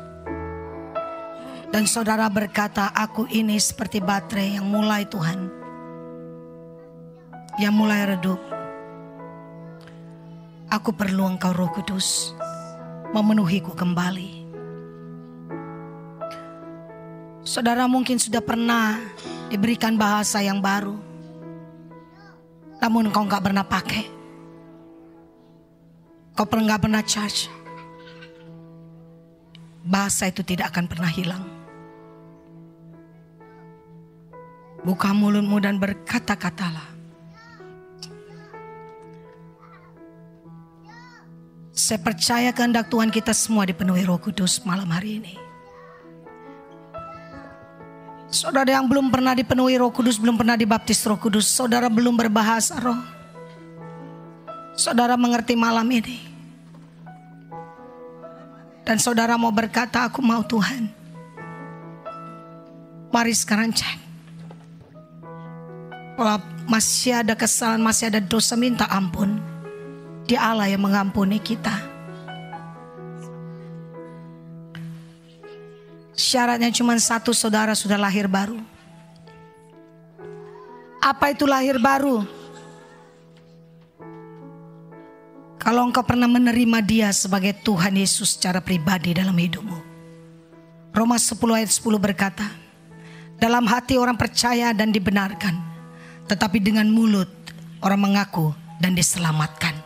[SPEAKER 1] dan saudara berkata, aku ini seperti baterai yang mulai Tuhan, yang mulai redup. Aku perlu Engkau Roh Kudus memenuhiku kembali. Saudara mungkin sudah pernah diberikan bahasa yang baru, namun engkau gak pernah pakai. Kau gak pernah charge. Bahasa itu tidak akan pernah hilang. Buka mulutmu dan berkata-katalah. Saya percaya kehendak Tuhan kita semua dipenuhi Roh Kudus malam hari ini. Saudara yang belum pernah dipenuhi Roh Kudus, belum pernah dibaptis Roh Kudus, saudara belum berbahasa roh, saudara mengerti malam ini, dan saudara mau berkata, aku mau Tuhan. Mari sekarang cek. Kalau masih ada kesalahan, masih ada dosa, minta ampun. Dia Allah yang mengampuni kita. Syaratnya cuma satu, saudara sudah lahir baru. Apa itu lahir baru? Kalau engkau pernah menerima Dia sebagai Tuhan Yesus secara pribadi dalam hidupmu. Roma 10 ayat 10 berkata, dalam hati orang percaya dan dibenarkan, tetapi dengan mulut orang mengaku dan diselamatkan.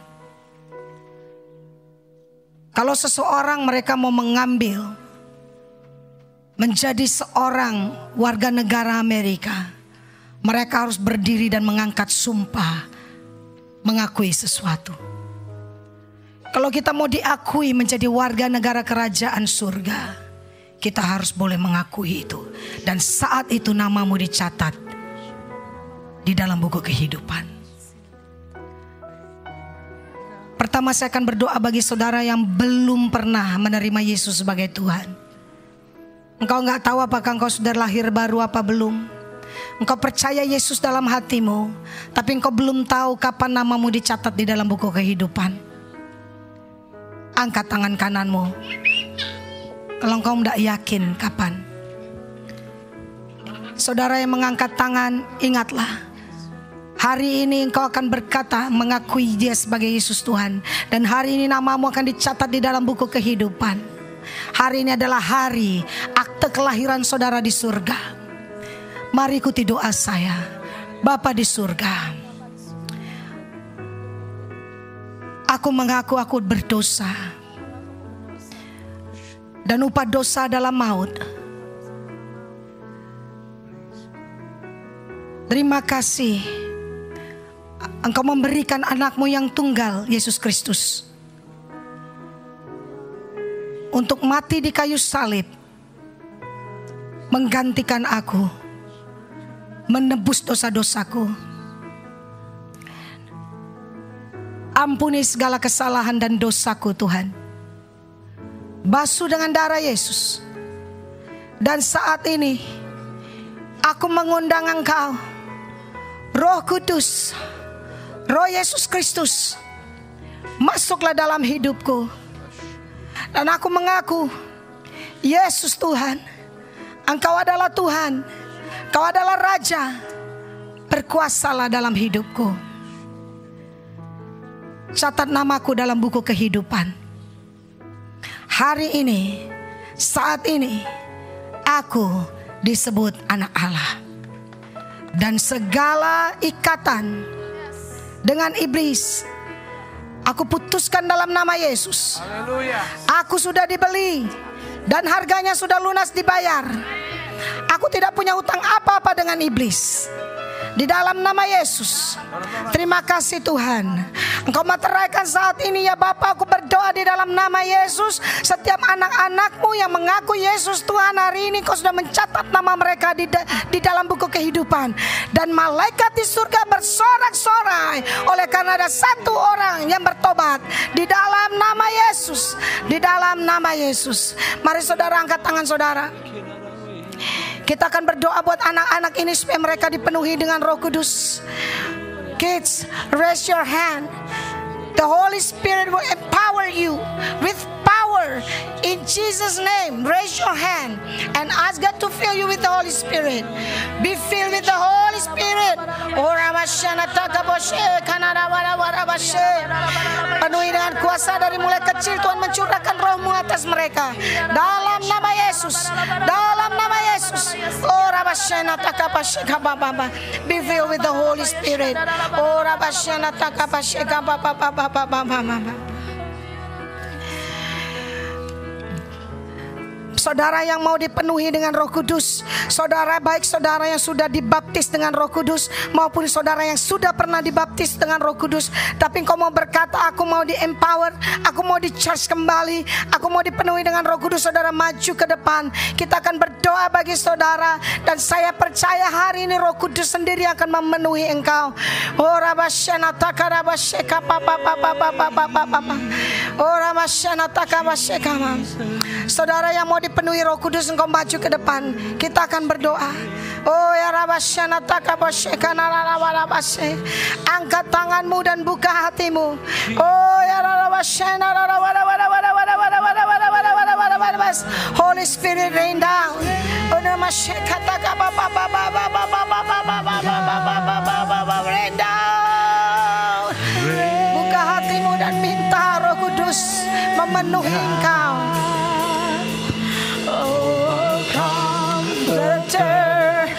[SPEAKER 1] Kalau seseorang mereka mau mengambil menjadi seorang warga negara Amerika, mereka harus berdiri dan mengangkat sumpah, mengakui sesuatu. Kalau kita mau diakui menjadi warga negara kerajaan surga, kita harus boleh mengakui itu. Dan saat itu namamu dicatat di dalam buku kehidupan. Pertama, saya akan berdoa bagi saudara yang belum pernah menerima Yesus sebagai Tuhan. Engkau gak tahu apakah engkau sudah lahir baru apa belum. Engkau percaya Yesus dalam hatimu, tapi engkau belum tahu kapan namamu dicatat di dalam buku kehidupan. Angkat tangan kananmu kalau engkau tidak yakin kapan. Saudara yang mengangkat tangan, ingatlah, hari ini engkau akan berkata mengakui Dia sebagai Yesus Tuhan. Dan hari ini namamu akan dicatat di dalam buku kehidupan. Hari ini adalah hari akte kelahiran saudara di surga. Mari ikuti doa saya. Bapa di surga, aku mengaku aku berdosa, dan upah dosa adalah maut. Terima kasih Engkau memberikan anakmu yang tunggal, Yesus Kristus, untuk mati di kayu salib, menggantikan aku, menebus dosa-dosaku. Ampuni segala kesalahan dan dosaku Tuhan. Basuh dengan darah Yesus. Dan saat ini aku mengundang Engkau, Roh Kudus, Roh Yesus Kristus, masuklah dalam hidupku. Dan aku mengaku, Yesus Tuhan, Engkau adalah Tuhan, Engkau adalah Raja, berkuasalah dalam hidupku. Catat namaku dalam buku kehidupan. Hari ini, saat ini, aku disebut anak Allah. Dan segala ikatan dengan iblis aku putuskan dalam nama Yesus. Haleluya. Aku sudah dibeli dan harganya sudah lunas dibayar. Aku tidak punya hutang apa-apa dengan iblis. Di dalam nama Yesus. Terima kasih Tuhan. Engkau meteraikan saat ini ya Bapa, aku berdoa di dalam nama Yesus. Setiap anak-anakmu yang mengaku Yesus Tuhan, hari ini Kau sudah mencatat nama mereka di dalam buku kehidupan. Dan malaikat di surga bersorak-sorai oleh karena ada satu orang yang bertobat. Di dalam nama Yesus. Di dalam nama Yesus. Mari saudara angkat tangan saudara. Kita akan berdoa buat anak-anak ini supaya mereka dipenuhi dengan Roh Kudus. Kids, raise your hand. The Holy Spirit will empower you with power in Jesus' name. Raise your hand and ask God to fill you with the Holy Spirit. Be filled with the Holy Spirit. Penuhi dengan kuasa dari mulai kecil. Tuhan mencurahkan Roh-Mu atas mereka. Dalam nama Yesus. Dalam nama Yesus. Be filled with the Holy Spirit. saudara yang mau dipenuhi dengan Roh Kudus, saudara, baik saudara yang sudah dibaptis dengan Roh Kudus maupun saudara yang sudah pernah dibaptis dengan Roh Kudus, tapi engkau mau berkata, aku mau di-empower, aku mau di-charge kembali, aku mau dipenuhi dengan Roh Kudus, saudara maju ke depan. Kita akan berdoa bagi saudara, dan saya percaya hari ini Roh Kudus sendiri akan memenuhi engkau. Oh Rabasyana Takarabasheka papa. Oh Rabasyana Takabasheka. Saudara yang mau dipenuhi Roh Kudus, engkau maju ke depan. Kita akan berdoa. Oh ya Rabasyana Takabasheka narabashe. Angkat tanganmu dan buka hatimu. Oh ya Rabasyana. Holy Spirit rain down. Oh Rabasyeka rain down. Buka hatimu dan minta Roh Kudus memenuhi engkau. Oh, comforter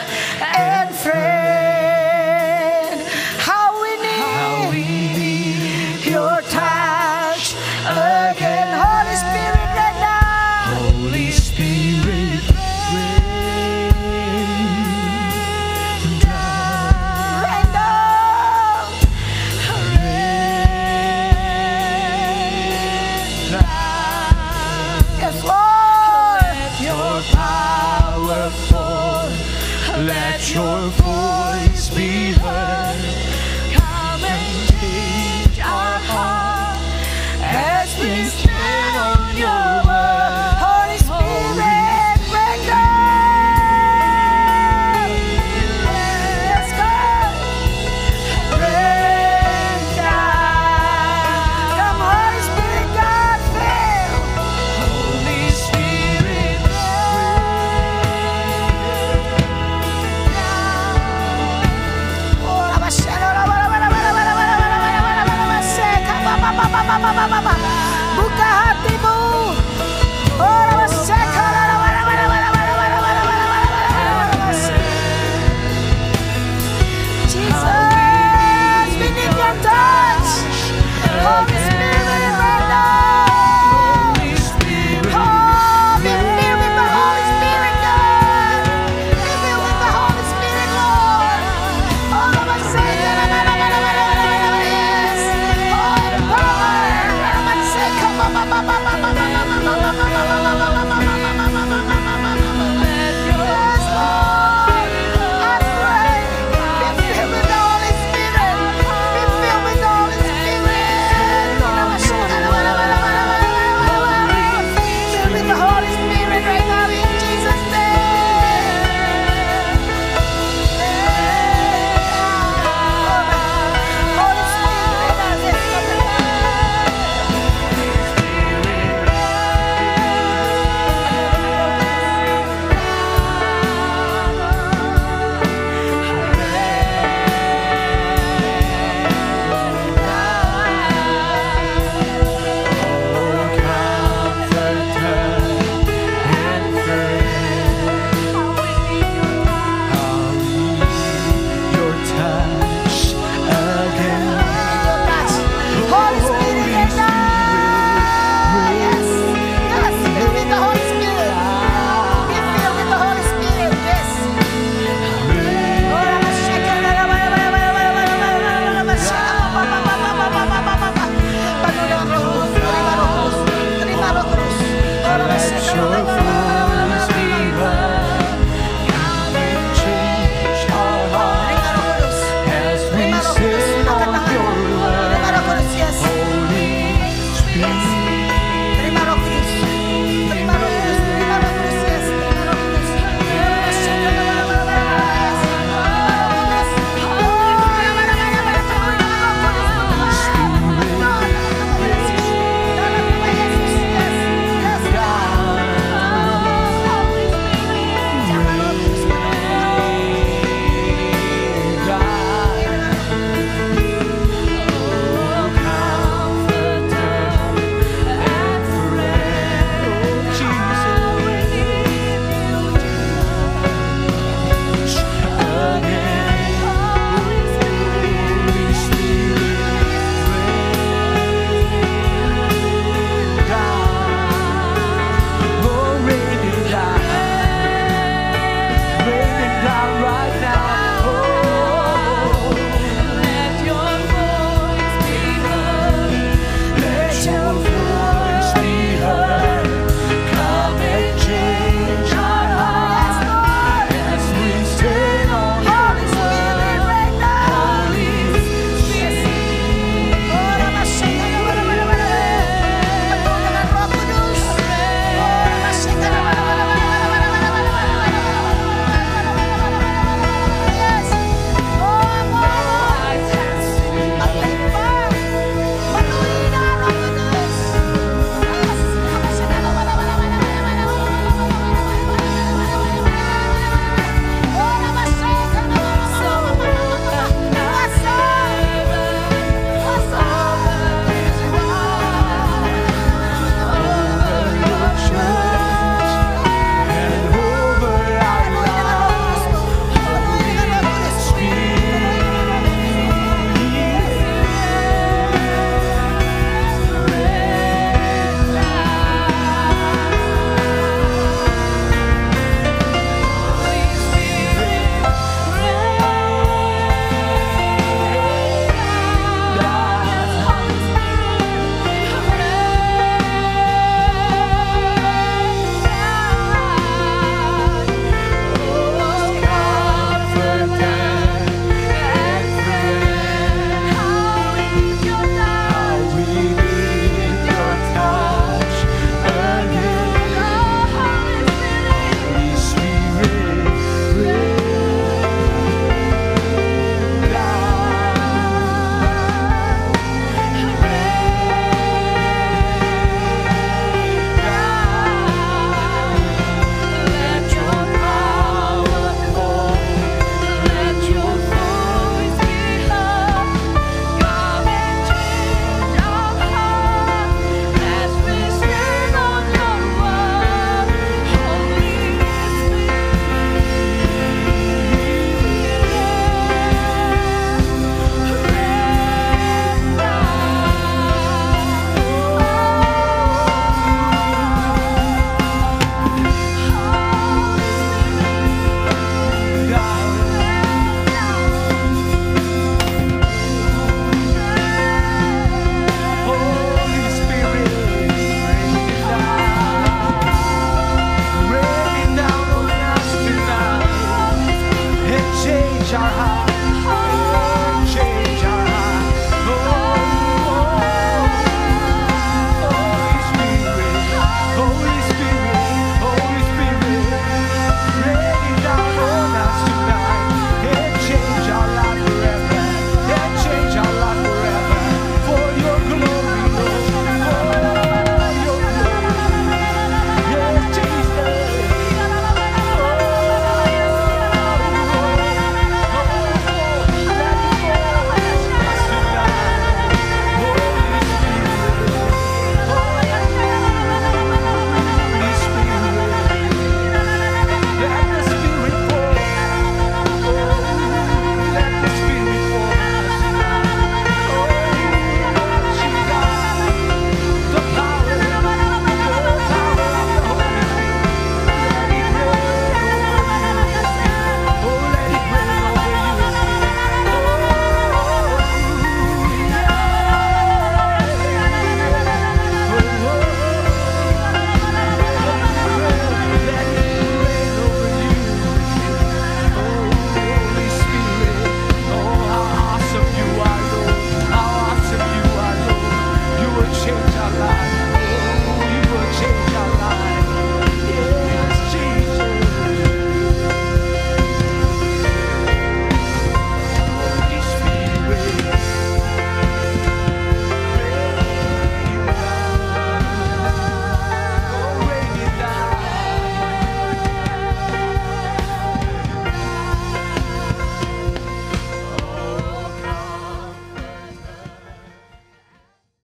[SPEAKER 1] and friend, how we need your touch again. Holy Spirit rain down.
[SPEAKER 2] Holy Spirit rain down.
[SPEAKER 1] Rain down.
[SPEAKER 2] Rain down.
[SPEAKER 1] Yes, Lord.
[SPEAKER 2] Your power fall, let your voice be heard. Come and change our heart as we stand on your word.
[SPEAKER 1] Holy Spirit rain down. Yes, God.
[SPEAKER 2] Rain down.
[SPEAKER 1] Come, Holy Spirit, God, fill.
[SPEAKER 2] Holy Spirit
[SPEAKER 1] Oh, Rabasyana.